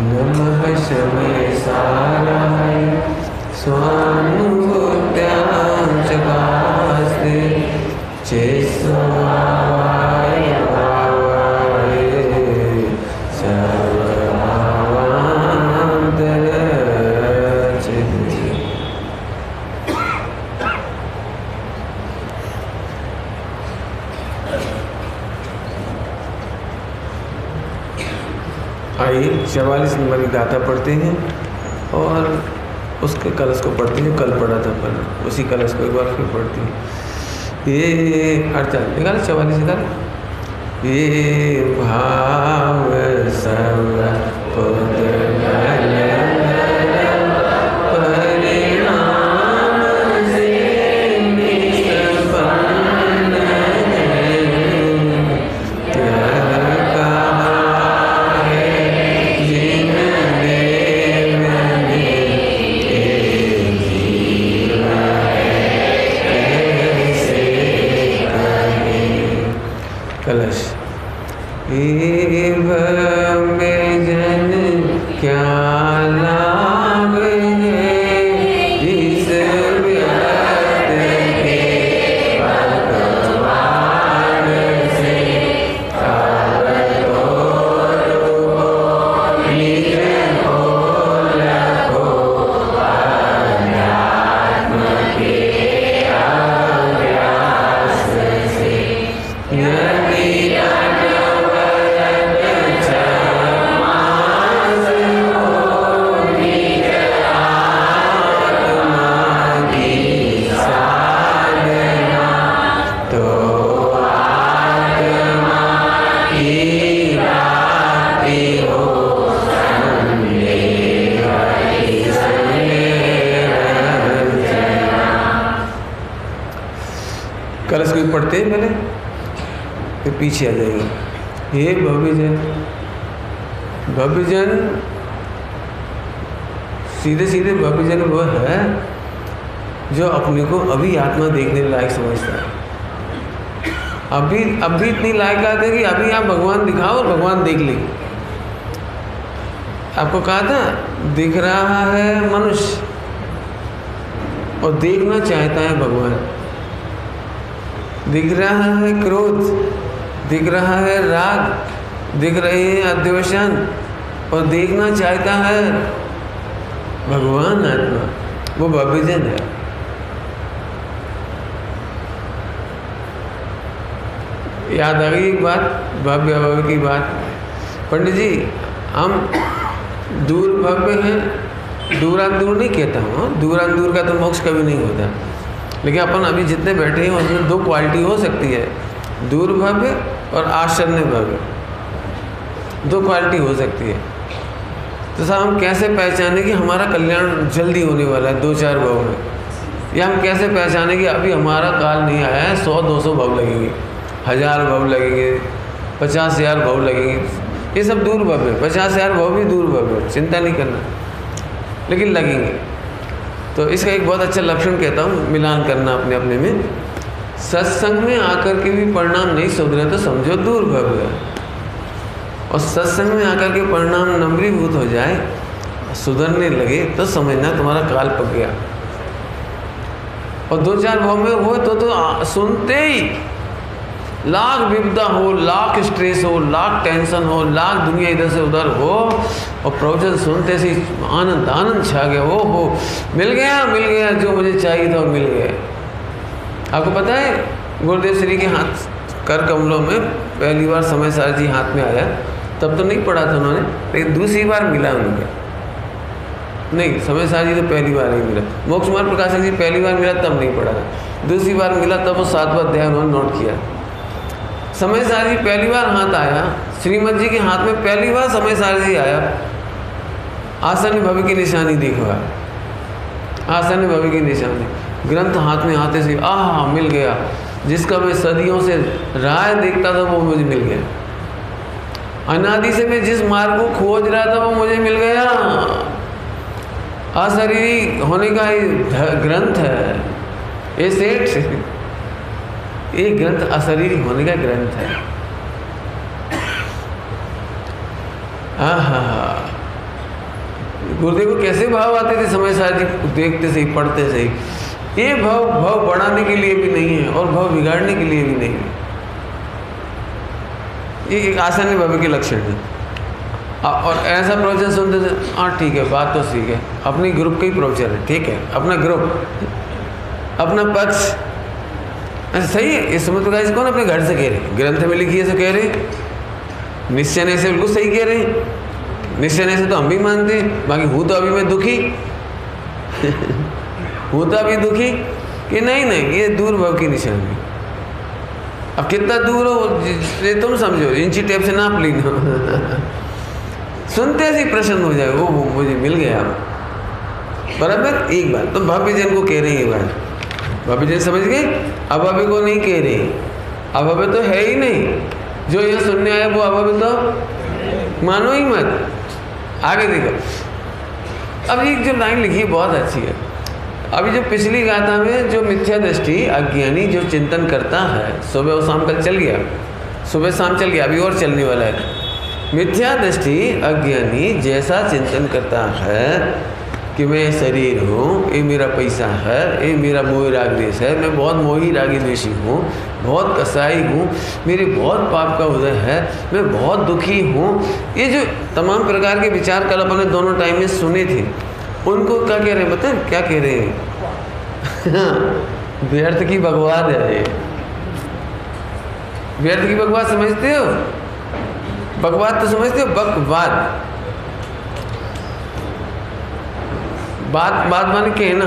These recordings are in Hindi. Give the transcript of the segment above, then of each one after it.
नमः शमय साराय स्वानुभूत्यां चकास्ते चेत्स्वाय भावाय सर्वभावान्तरचिते। आइए 44 नंबर की गाथा पढ़ते हैं और उसके कलश को पढ़ते हैं। कल पढ़ा था पर उसी कलश को एक बार फिर पढ़ते हैं। ये 44 निकाल। ये भाव सब कलश। में जन क्या लाभ है इस व्रत के भगवान से अध्यात्म के अभ्यास से कलश को पढ़ते हैं पहले फिर पीछे आ जाएंगे। हे भव्यजन, भव्यजन सीधे सीधे भव्यजन वह है जो अपने को अभी आत्मा देखने लायक समझता है। अभी इतनी लायकात है कि अभी आप भगवान दिखाओ और भगवान देख ले। आपको कहा था दिख रहा है मनुष्य और देखना चाहता है भगवान। दिख रहा है क्रोध, दिख रहा है राग, दिख रहे हैं अध्यवसान और देखना चाहता है भगवान आत्मा। वो भव्यजन है। याद आ गई एक बात, भव्य अभव्य की बात। पंडित जी हम दूर भव्य हैं, दूरांदूर नहीं कहता हूँ, दूरांदूर का तो मोक्ष कभी नहीं होता। लेकिन अपन अभी जितने बैठे हैं उसमें दो क्वालिटी हो सकती है, दूर भव्य और आश्चर्य भव्य। दो क्वालिटी हो सकती है। तो साहब हम कैसे पहचाने कि हमारा कल्याण जल्दी होने वाला है 2-4 भाव में, या हम कैसे पहचाने कि अभी हमारा काल नहीं आया है, 100-200 भाव लगेंगे, 1000 भाव लगेंगे, 50,000 भाव लगेंगे। ये सब दूर भव्य, 50,000 भाव भी दूर भव्य, चिंता नहीं करना, लेकिन लगेंगे। तो इसका एक बहुत अच्छा लक्षण कहता हूँ, मिलान करना अपने अपने में। सत्संग में आकर के भी परिणाम नहीं सुधरे तो समझो दूर भव्य है, और सत्संग में आकर के परिणाम नम्रीभूत हो जाए, सुधरने लगे तो समझना तुम्हारा काल पक गया। और 2-4 भाव में हो तो सुनते ही लाख विपदा हो, लाख स्ट्रेस हो, लाख टेंशन हो, लाख दुनिया इधर से उधर हो, और प्रवचन सुनते से आनंद छा गया। हो मिल गया जो मुझे चाहिए था, मिल गया। आपको पता है गुरुदेव श्री के हाथ कर कमलों में पहली बार समय सार जी हाथ में आया, तब तो नहीं पढ़ा था उन्होंने, लेकिन दूसरी बार मिला उनका। नहीं, समय सार जी तो पहली बार नहीं मिला, मोक्ष कुमार प्रकाशक जी पहली बार मिला तब नहीं पढ़ा था, दूसरी बार मिला तब वो 7वां अध्याय उन्होंने नोट किया। समय सार जी पहली बार हाथ आया, श्रीमद जी के हाथ में पहली बार समय सार जी आया। आसन भव्य की निशानी देखो, आसन भव्य की निशानी, ग्रंथ हाथ में आते से मिल गया। जिसका मैं सदियों से राह देखता था वो मुझे मिल गया। अनादि से मैं जिस मार्ग को खोज रहा था वो मुझे मिल गया। अशरीरी होने का ग्रंथ है ये सेठ। ये ग्रंथ अशरीरी होने का ग्रंथ है। हाँ, गुरुदेव को कैसे भाव आते थे समय सार जी देखते सही, पढ़ते सही। ये भाव बढ़ाने के लिए भी नहीं है और भाव बिगाड़ने के लिए भी नहीं है। ये एक आसानी भाव के लक्षण है। और ऐसा प्रवचन सुनते थे, हाँ ठीक है, बात तो ठीक है, अपनी ग्रुप का ही प्रवचन है, ठीक है, अपना ग्रुप, अपना पक्ष सही है। इस समय तो गाइस कौन अपने घर से कह रहे, ग्रंथ में लिखी है तो कह रहे, निश्चय से बिल्कुल सही कह रहे, निश्चय से तो हम भी मानते हैं। बाकी हूँ तो अभी मैं दुखी हूँ तो अभी दुखी कि नहीं, ये दूर भाव की निशानी। अब कितना दूर हो ये तुम समझो, इंची टेप से नाप ली सुनते ऐसे ही प्रसन्न हो जाए, वो मुझे मिल गया बराबर। एक बात तो भाभी जन को कह रही है, बात भाभी जन समझ गए। अब अभी को नहीं कह रही, अब अभी तो है ही नहीं, जो यहाँ सुनने आया वो अब अभी तो मानो ही मत। आगे देखो, अब एक जो लाइन लिखी है बहुत अच्छी है। अभी जो पिछली गाथा में जो मिथ्या दृष्टि अज्ञानी जो चिंतन करता है, सुबह और शाम कल चल गया, सुबह शाम चल गया, अभी और चलने वाला है। मिथ्या दृष्टि अज्ञानी जैसा चिंतन करता है कि मैं शरीर हूँ, ये मेरा पैसा है, ये मेरा मोह राग द्वेष है, मैं बहुत मोही रागी द्वेषी हूँ, बहुत कसाई हूँ, मेरे बहुत पाप का उदय है, मैं बहुत दुखी हूँ। ये जो तमाम प्रकार के विचार कल अपने दोनों टाइम में सुने थे, उनको क्या कह रहे हैं बताएं, क्या कह रहे हैं व्यर्थ की बकवाद है ये। व्यर्थ की बकवाद समझते हो? बकवाद तो समझते हो? बकवाद बात माने कहना,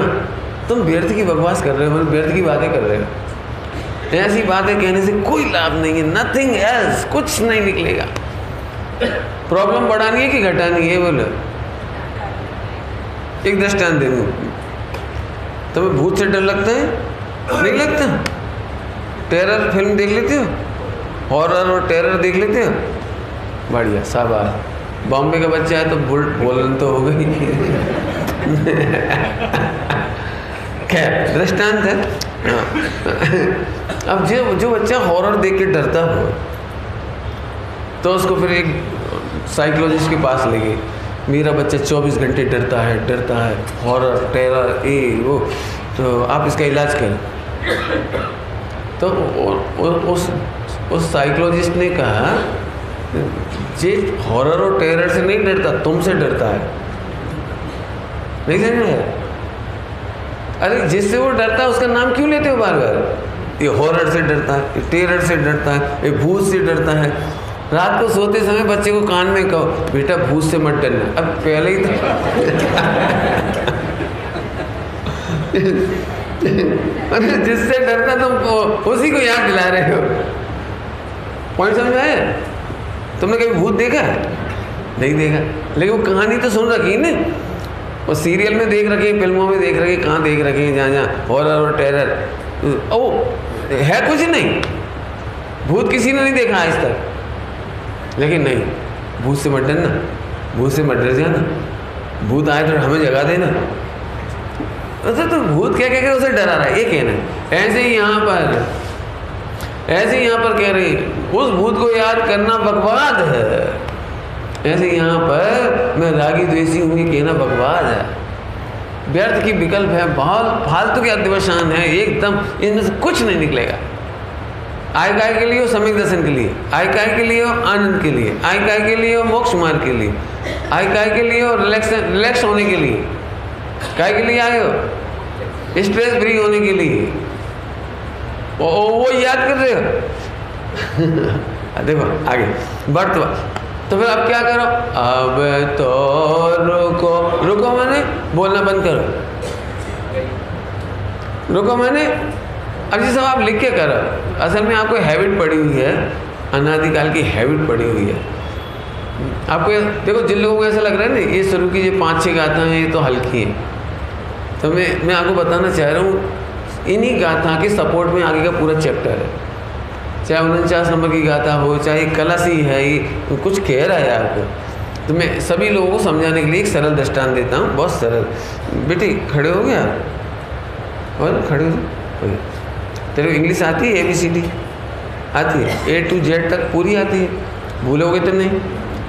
तुम व्यर्थ की बकवास कर रहे हो, व्यर्थ की बातें कर रहे हो। ऐसी बातें कहने से कोई लाभ नहीं है, नथिंग एल्स, कुछ नहीं निकलेगा। प्रॉब्लम बढ़ानी है कि घटानी है? बोलो, एक दृष्टांत दे दूं, तुम्हें भूत से डर लगता है? नहीं लगता? टेरर फिल्म देख लेते हो? हॉरर और टेरर देख लेते हो? बढ़िया, शाबाश। बॉम्बे का बच्चा है तो बोलन तो हो गई खैर दृष्टांत है। अब जो बच्चा हॉरर देख के डरता हो तो उसको फिर एक साइकोलॉजिस्ट के पास ले गए। मेरा बच्चा 24 घंटे डरता है हॉरर टेरर ये वो, तो आप इसका इलाज करें। तो उस साइकोलॉजिस्ट ने कहा जे हॉरर और टेरर से नहीं डरता, तुमसे डरता है। नहीं समझ में? अरे जिससे वो डरता है उसका नाम क्यों लेते हो बार बार? ये हॉरर से डरता है, ये टेरर से डरता है, ये भूत से डरता है। रात को सोते समय बच्चे को कान में कहो, बेटा भूत से मत डरना। अब पहले ही तो जिससे डरता तुम उसी को याद दिला रहे हो। पॉइंट समझ आया? तुमने कभी भूत देखा? नहीं देखा, लेकिन वो कहानी तो सुन रखी है ना, और सीरियल में देख रखे, फिल्मों में देख रखे, कहाँ देख रखे हैं, जहाँ हॉरर और टेरर। ओ है कुछ नहीं, भूत किसी ने नहीं देखा आज तक। लेकिन नहीं, भूत से मत डरना, भूत से मत डर जाना, भूत आए तो हमें जगा देना। अच्छा तो भूत क्या कह उसे डरा रहा है, ये कहना। ऐसे ही यहाँ पर कह रहे हैं उस भूत को याद करना बकवाद है। ऐसे यहाँ पर मैं रागी द्वेषी हूँ ये कहना बकवाद है। व्यर्थ की विकल्प है, बहुत फालतू के अध्यवसान है, एकदम इनमें से कुछ नहीं निकलेगा। आय काय के लिए हो, सम्यक दर्शन के लिए, आय काय के लिए हो, आनंद के लिए, आय काय के लिए हो, मोक्ष मार्ग के लिए, आय काय के लिए हो, रिलैक्स होने के लिए, काय के लिए आए हो, स्ट्रेस फ्री होने के लिए, वो याद कर रहे हो। देखो आगे बढ़ तो फिर अब क्या करो? अब तो रुको मैंने बोलना बंद करो, रुको मैंने। अब ये सब आप लिख के करो। असल में आपको हैबिट पड़ी हुई है, अनादिकाल की हैबिट पड़ी हुई है आपको। देखो जिन लोगों को ऐसा लग रहा है ना ये शुरू की जो 5-6 गाथा हैं ये तो हल्की हैं, तो मैं आपको बताना चाह रहा हूँ इन्हीं गाथा के सपोर्ट में आगे का पूरा चैप्टर है। चाहे 49 नंबर की गाथा हो, चाहे कलश ही है, ये कुछ कह रहा है आपको। तो मैं सभी लोगों को समझाने के लिए एक सरल दृष्टांत देता हूँ, बहुत सरल। बेटी खड़े हो गया और खड़े हो तेरे को इंग्लिश आती है? ABCD आती है? A to Z तक पूरी आती है? भूलोगे तो नहीं?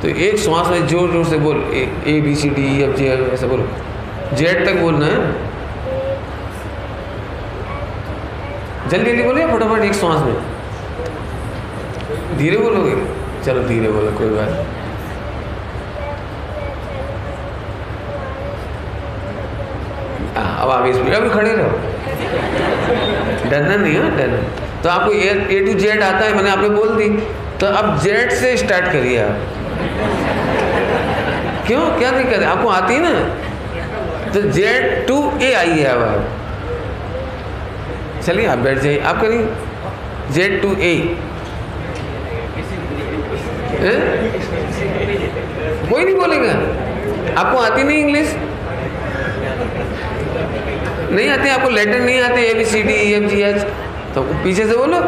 तो एक श्वास में जोर जोर से बोल, ABCD ऐसा बोलो, Z तक बोलना है। जल्दी जल्दी बोलिए फटाफट, एक श्वास में। धीरे बोलोगे? चलो धीरे बोलो, कोई बात नहीं। अब आगे इसमें अभी खड़े रहो, डरना नहीं है, डरना। तो आपको A to Z आता है, मैंने आपने बोल दी, तो अब Z से स्टार्ट करिए आप। क्यों, क्या दिक्कत है? आपको आती है ना, तो Z to A आइए अब आप। चलिए आप बैठ जाइए, आप करिए Z to A। कोई नहीं बोलेगा? आपको आती नहीं इंग्लिश? नहीं आते आपको? लेटर नहीं आते ABCD, तो पीछे से बोलो।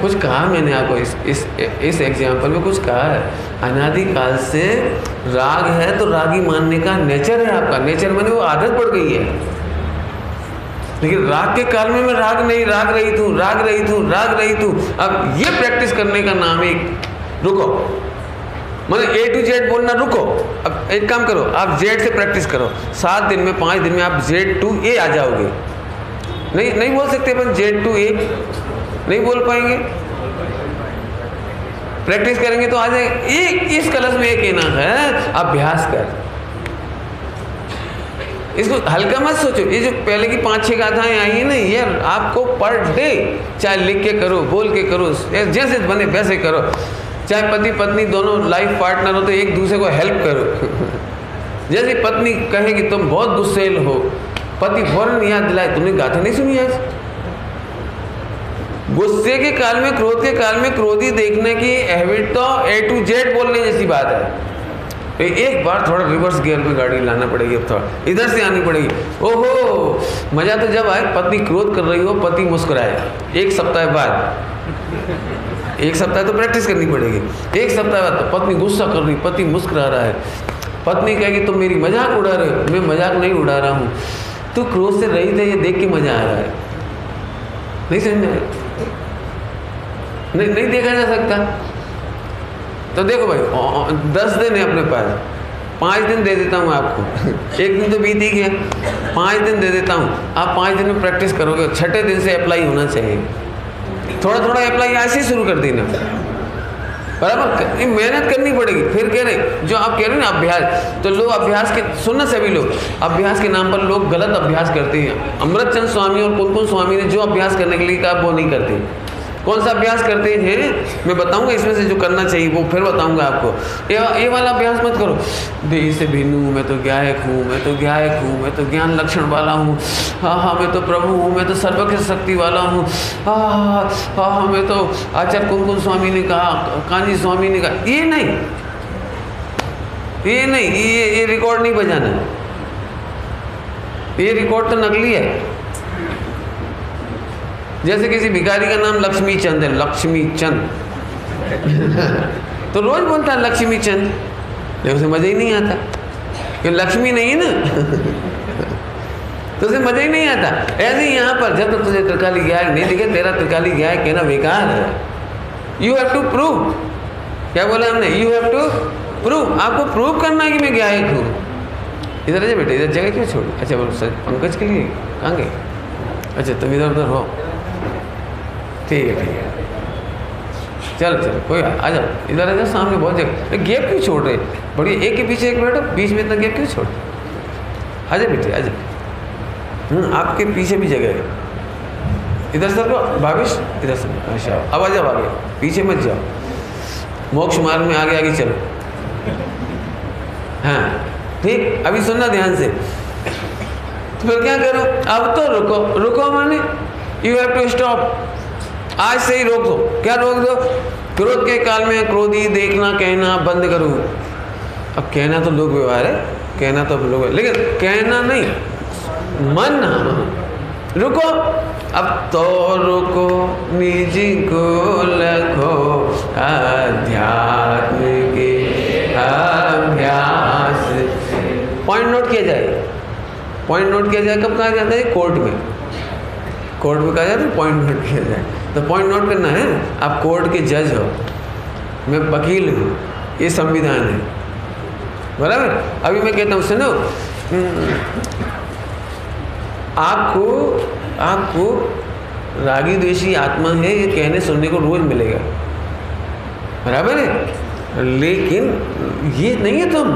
कुछ कहा मैंने आपको इस एग्जाम्पल में, कुछ कहा है। अनादिकाल से राग है तो रागी मानने का नेचर है आपका। नेचर माने वो आदत पड़ गई है। लेकिन राग के काल में मैं राग नहीं, राग रही थू, राग रही थू, राग रही थू। अब ये प्रैक्टिस करने का नाम है रुको, मतलब A to Z बोलना रुको। अब एक काम करो, आप Z से प्रैक्टिस करो। 7 दिन में 5 दिन में आप Z to A आ जाओगे। नहीं बोल सकते अपन Z to A, नहीं बोल पाएंगे। प्रैक्टिस करेंगे तो आ जाएंगे। इस कलश में एक कहना है, अभ्यास कर। इसको हल्का मत सोचो। ये जो पहले की 5-6 गाथाएं आई है ना, ये आपको पर डे चाहे लिख के करो, बोल के करो, जैसे बने वैसे करो। चाहे पति पत्नी दोनों लाइफ पार्टनर हो तो एक दूसरे को हेल्प करो। जैसे पत्नी कहे कि तुम बहुत गुस्सेल हो, पति फौरन याद दिलाए, तुमने गाथा नहीं सुनी आज? गुस्से के काल में, क्रोध के काल में क्रोधी देखने की हैबिट तो A to Z बोलने जैसी बात है। एक बार थोड़ा रिवर्स गियर में गाड़ी लाना पड़ेगी, अब थोड़ा इधर से आनी पड़ेगी। ओहो, मजा तो जब आए पत्नी क्रोध कर रही हो, पति मुस्कुराए। 1 सप्ताह बाद, 1 सप्ताह तो प्रैक्टिस करनी पड़ेगी। 1 सप्ताह बाद तो पत्नी गुस्सा कर रही, पति मुस्कुरा रहा है। पत्नी कहेगी तुम मेरी मजाक उड़ा रहे हो। मैं मजाक नहीं उड़ा रहा हूँ, तू क्रोध से रही थे, ये देख के मजा आ रहा है। नहीं समझ, नहीं देखा जा सकता। तो देखो भाई, 10 दिन है अपने पास, 5 दिन दे देता हूँ आपको। 1 दिन तो बीत ही गया, 5 दिन दे देता हूँ। आप 5 दिन में प्रैक्टिस करोगे, 6ठे दिन से अप्लाई होना चाहिए। थोड़ा थोड़ा अप्लाई ऐसे ही शुरू कर देना, बराबर मेहनत करनी पड़ेगी। फिर कह रहे जो आप कह रहे हैं ना अभ्यास, तो लोग अभ्यास के सुनना, सभी लोग अभ्यास के नाम पर लोग गलत अभ्यास करते हैं। अमृतचंद स्वामी और कुन स्वामी ने जो अभ्यास करने के लिए कहा वो नहीं करते। कौन सा अभ्यास करते हैं मैं बताऊंगा, इसमें से जो करना चाहिए वो फिर बताऊंगा आपको। ये वाला अभ्यास मत करो, देह से भिन्न हूँ, मैं तो ज्ञायक हूँ, मैं तो ज्ञायक हूँ, मैं तो ज्ञान लक्षण वाला हूँ, हाँ मैं तो प्रभु हूँ, मैं तो सर्वज्ञ शक्ति वाला हूँ, हाँ मैं तो आचार्य कुन स्वामी ने कहा, कांजी स्वामी ने कहा। ये नहीं, ये रिकॉर्ड नहीं बजाना। ये रिकॉर्ड तो नकली है। जैसे किसी भिखारी का नाम लक्ष्मी चंद है, लक्ष्मी चंद तो रोज बोलता है लक्ष्मी चंद, लेकिन उसे मजा ही नहीं आता कि लक्ष्मी नहीं है ना तो उसे मजा ही नहीं आता। ऐसे ही यहाँ पर जब तक तुझे त्रिकाली गायक नहीं दिखे, तेरा त्रिकाली गायक कहना बेकार है। यू हैव टू प्रूव, क्या बोला हमने, यू हैव टू प्रूव। आपको प्रूव करना है कि मैं गायक हूँ। इधर आ बेटे, इधर जगह क्यों छोड़ी? अच्छा बोलो सर, पंकज के लिए कहाँ गए? अच्छा तुम इधर उधर हो, ठीक है चलो कोई आ जाओ, इधर आ जाओ, सामने बहुत जगह। गैप क्यों छोड़ रहे? बढ़िया, एक के पीछे एक बैठो, बीच में इतना गैप क्यों छोड़? आ जाओ बेटे, आ जाओ। आपके पीछे भी जगह है, इधर सर को भाविश, इधर से अच्छा अब आ जाओ आगे, पीछे मत जाओ, मोक्ष मार्ग में आगे आगे चलो। हाँ ठीक, अभी सुनना ध्यान से। तो फिर क्या करो, अब तो रुको माने यू हैव टू स्टॉप। आज से ही रोक दो। क्या रोक दो? क्रोध के काल में क्रोधी देखना कहना बंद करो। अब कहना तो लोक व्यवहार है, कहना तो लोग, लेकिन कहना नहीं, मन रुको। अब तो रुको, निज को लखो, अध्यात्म के अभ्यास। पॉइंट नोट किया जाए, पॉइंट नोट किया जाए। कब कहा जाता है? कोर्ट में। कोर्ट में कहा जाता है पॉइंट नोट किया जाए, तो पॉइंट नोट करना है। आप कोर्ट के जज हो, मैं वकील हूँ, ये संविधान है, बराबर। अभी मैं कहता हूँ सुनो, आपको रागी द्वेषी आत्मा है ये कहने सुनने को रोज मिलेगा, बराबर है, लेकिन ये नहीं है तुम,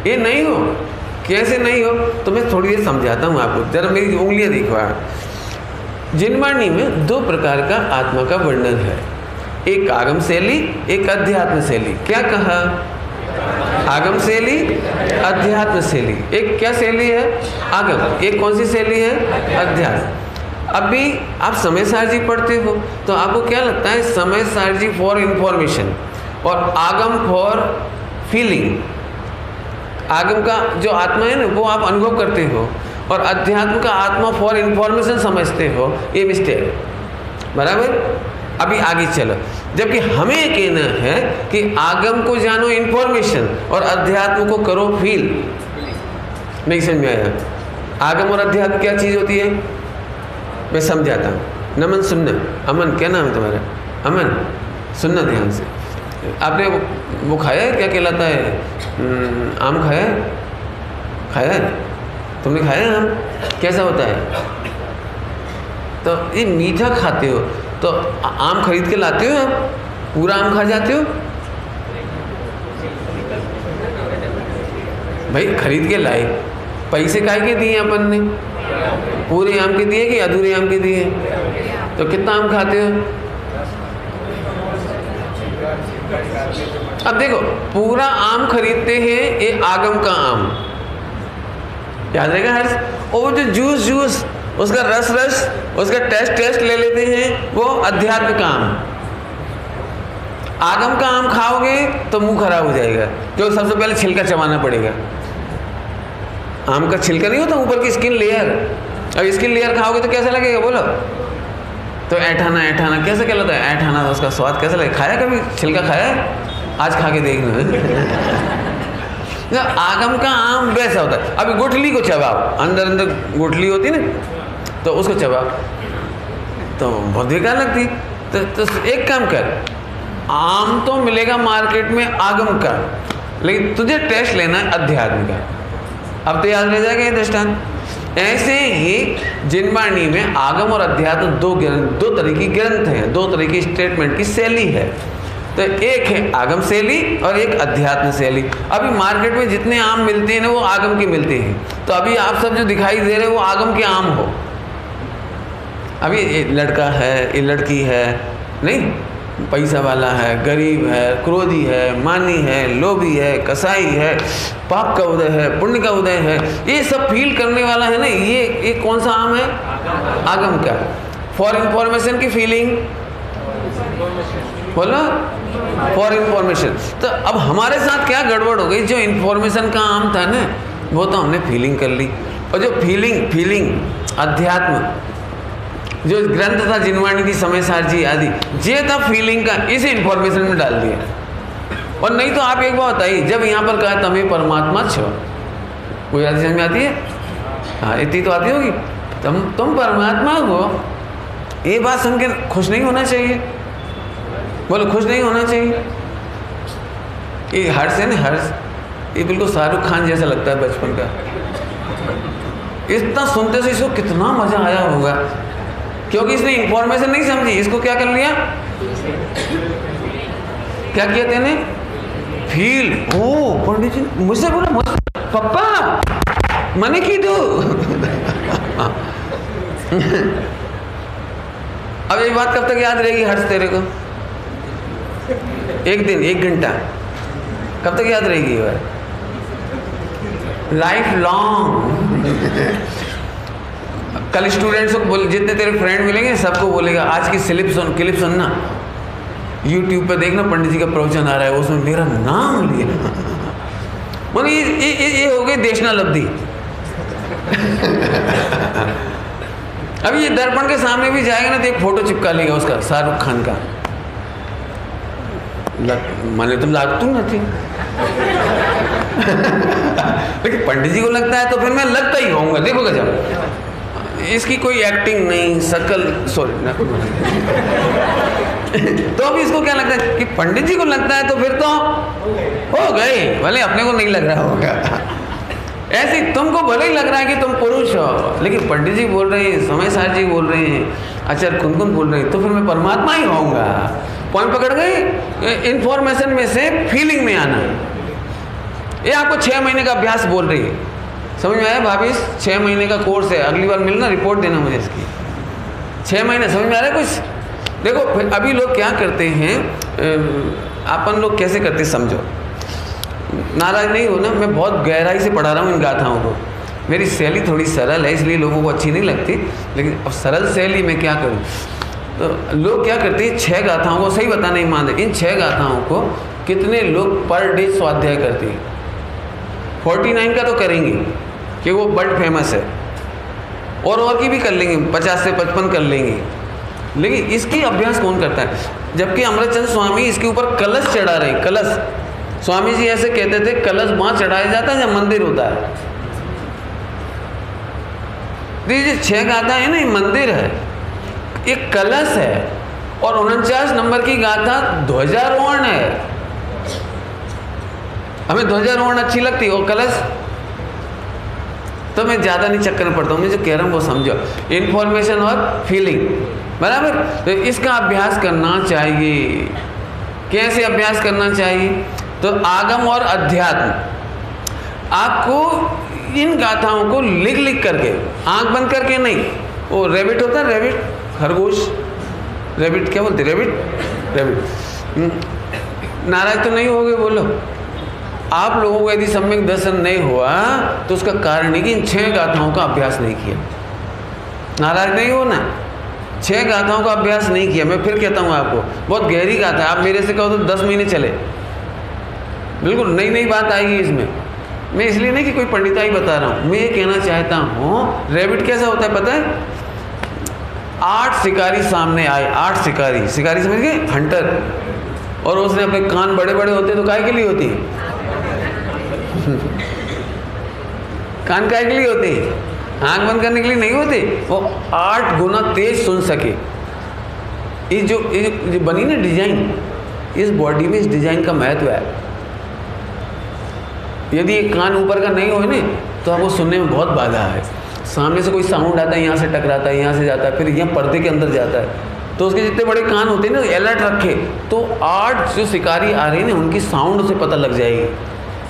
ये नहीं हो। कैसे नहीं हो तो मैं थोड़ी देर समझाता हूँ आपको, जरा मेरी उंगलियां देखो। जिनवाणी में दो प्रकार का आत्मा का वर्णन है, एक आगम शैली, एक अध्यात्म शैली। क्या कहा? आगम शैली, अध्यात्म शैली। एक क्या शैली है? आगम। एक कौन सी शैली है? अध्यात्म। अभी आप समय सारजी पढ़ते हो तो आपको क्या लगता है? समय सारजी फॉर इंफॉर्मेशन और आगम फॉर फीलिंग। आगम का जो आत्मा है ना वो आप अनुभव करते हो, और अध्यात्म का आत्मा फॉर इंफॉर्मेशन समझते हो। ये मिस्टेक, बराबर। अभी आगे चलो, जबकि हमें कहना है कि आगम को जानो इंफॉर्मेशन और अध्यात्म को करो फील। नहीं समझ में आया? आगम और अध्यात्म क्या चीज़ होती है? मैं समझाता हूँ। नमन, सुनना। अमन, क्या नाम है तुम्हारा? अमन, सुनना ध्यान से। आपने वो खाया है, क्या कहलाता है? आम खाया है? खाया है? तुमने खाया है आम? कैसा होता है? तो ये मीठा खाते हो तो आम खरीद के लाते हो, आप पूरा आम खा जाते हो? भाई खरीद के लाए, पैसे काहे के दिए अपन ने? पूरे आम के दिए कि अधूरे आम के दिए? तो कितना आम खाते हो? अब देखो, पूरा आम खरीदते हैं, ये आगम का आम, याद रहेगा हर्ष। और जो जूस उसका रस उसका टेस्ट ले लेते हैं, वो अध्यात्म का आम। आगम का आम खाओगे तो मुंह खराब हो जाएगा, क्योंकि सबसे पहले छिलका चबाना पड़ेगा। आम का छिलका नहीं होता, ऊपर की स्किन लेयर। अब स्किन लेयर खाओगे तो कैसा लगेगा बोलो? तो ऐठाना कैसे कहलाता है? ऐठाना, उसका स्वाद कैसा लगेगा? खाया कभी छिलका खाया है? आज खा के देखना। आगम का आम वैसा होता है। अभी गुठली को चबाओ, अंदर गुठली होती ना, तो उसको चबाओ तो बहुत बेकार लगती। तो एक काम कर, आम तो मिलेगा मार्केट में आगम का, लेकिन तुझे टेस्ट लेना है अध्यात्म का। अब तो याद रह जाएगा ये दृष्टांत। ऐसे ही जिनवाणी में आगम और अध्यात्म दो तरह की ग्रंथ हैं, दो तरह की स्टेटमेंट की शैली है। तो एक है आगम शैली और एक अध्यात्म शैली। अभी मार्केट में जितने आम मिलते हैं ना वो आगम के मिलते हैं। तो अभी आप सब जो दिखाई दे रहे हैं वो आगम के आम हो। अभी ये लड़का है, ये लड़की है, नहीं, पैसा वाला है, गरीब है, क्रोधी है, मानी है, लोभी है, कसाई है, पाप का उदय है, पुण्य का उदय है, ये सब फील करने वाला है ना, ये कौन सा आम है? आगम का। फॉर इंफॉर्मेशन की फीलिंग बोलो, फॉर इंफॉर्मेशन। तो अब हमारे साथ क्या गड़बड़ हो गई? जो इंफॉर्मेशन का आम था ना वो तो हमने फीलिंग कर ली, और जो फीलिंग अध्यात्म जो ग्रंथ था जिनवाणी थी, समय सारजी आदि, ये था फीलिंग का, इसे इंफॉर्मेशन में डाल दिया। और नहीं तो आप एक बात बताइए, जब यहाँ पर कहा तमें परमात्मा छो, कोई आदि समझ में आती है? हाँ, इतनी तो आती होगी। तुम परमात्मा हो, ये बात सुन के खुश नहीं होना चाहिए? बोलो, खुश नहीं होना चाहिए? ये हर्ष है ना, हर्ष, ये बिल्कुल शाहरुख खान जैसा लगता है बचपन का। इतना सुनते से इसको कितना मजा आया होगा, क्योंकि इसने इंफॉर्मेशन नहीं समझी। इसको क्या कर लिया? क्या किया तेने? फील। ओ पंडित जी मुझसे बोला, पप्पा मने की दो। अब ये बात कब तक याद रहेगी हर्ष तेरे को? एक दिन, एक घंटा, कब तक याद रहेगी ये बात? Life long. कल स्टूडेंट्स को बोल, जितने तेरे फ्रेंड मिलेंगे सबको बोलेगा आज की क्लिप सुनना, यूट्यूब पे देखना, पंडित जी का प्रवचन आ रहा है, उसमें मेरा नाम लिया। बोले ये हो गई देशनालब्धि। अभी ये दर्पण के सामने भी जाएगा ना तो एक फोटो चिपका लेगा उसका, शाहरुख खान का। माने तुम लागतू न थी। लेकिन पंडित जी को लगता है तो फिर मैं लगता ही होऊंगा। देखो गजब, इसकी कोई एक्टिंग नहीं, शकल सॉरी तो अभी इसको क्या लगता है कि पंडित जी को लगता है तो फिर तो हो गए, भले अपने को नहीं लग रहा होगा। ऐसे तुमको भले ही लग रहा है कि तुम पुरुष हो, लेकिन पंडित जी बोल रहे हैं, समय सार जी बोल रहे हैं, आचार्य कुनकुन बोल रहे हैं, तो फिर मैं परमात्मा ही होऊंगा। पॉइंट पकड़ गए? इंफॉर्मेशन में से फीलिंग में आना। ये आपको 6 महीने का अभ्यास बोल रही है, समझ में आया भाभी? 6 महीने का कोर्स है, अगली बार मिलना रिपोर्ट देना मुझे इसकी। 6 महीने, समझ में आ रहा है कुछ? देखो फिर अभी लोग क्या करते हैं, अपन लोग कैसे करते हैं समझो, नाराज नहीं हो ना, मैं बहुत गहराई से पढ़ा रहा हूँ इन गाथाओं को। मेरी शैली थोड़ी सरल है इसलिए लोगों को अच्छी नहीं लगती, लेकिन अब सरल शैली में क्या करूँ। तो लोग क्या करते हैं, 6 गाथाओं को, सही बता नहीं मान रहे, इन 6 गाथाओं को कितने लोग पर डे स्वाध्याय करते हैं? 49 का तो करेंगे कि वो वर्ल्ड फेमस है, और की भी कर लेंगे, 50 से 55 कर लेंगे, लेकिन इसकी अभ्यास कौन करता है? जबकि अमृतचंद स्वामी इसके ऊपर कलश चढ़ा रहे हैं। कलश, स्वामी जी ऐसे कहते थे, कलश वहाँ चढ़ाया जाता है जहाँ मंदिर होता है। देखिए 6 गाथा है ना, ये मंदिर है, एक कलश है, और 49 नंबर की गाथा ध्वजारोहण है। हमें ध्वजारोहण अच्छी लगती है, और कलश तो मैं ज़्यादा नहीं चक्कर में पड़ता हूँ, मैं जो कह रहा हूँ वो समझो, इन्फॉर्मेशन और फीलिंग, बराबर। तो इसका अभ्यास करना चाहिए। कैसे अभ्यास करना चाहिए? तो आगम और अध्यात्म, आपको इन गाथाओं को लिख लिख करके, आंख बंद करके नहीं, वो रैबिट होता है, रैबिट, खरगोश, रैबिट क्या बोलते, रैबिट। नाराज तो नहीं होगे बोलो? आप लोगों को यदि सम्यक दर्शन नहीं हुआ तो उसका कारण है कि इन 6 गाथाओं का अभ्यास नहीं किया। नाराज नहीं हो ना? 6 गाथाओं का अभ्यास नहीं किया। मैं फिर कहता हूँ आपको, बहुत गहरी गाथा है, आप मेरे से कहो तो 10 महीने चले, बिल्कुल नई नई बात आएगी इसमें। मैं इसलिए नहीं कि कोई पंडिताई बता रहा हूँ, मैं ये कहना चाहता हूँ, रैबिट कैसा होता है पता है? 8 शिकारी सामने आए, 8 शिकारी, शिकारी समझ गए, हंटर, और उसने अपने कान बड़े बड़े होते तो काय के लिए होती कान काय के लिए होते, आंख बंद करने के लिए नहीं होते। वो 8 गुना तेज सुन सके। ये जो बनी ना डिजाइन, इस बॉडी में इस डिजाइन का महत्व है। यदि एक कान ऊपर का नहीं हो ना तो आपको सुनने में बहुत बाधा है। सामने से कोई साउंड आता है, यहाँ से टकराता है, यहाँ से जाता है, फिर यहाँ पर्दे के अंदर जाता है, तो उसके जितने बड़े कान होते हैं ना, अलर्ट रखे, तो 8 जो शिकारी आ रहे हैं ना, उनकी साउंड से पता लग जाएगी।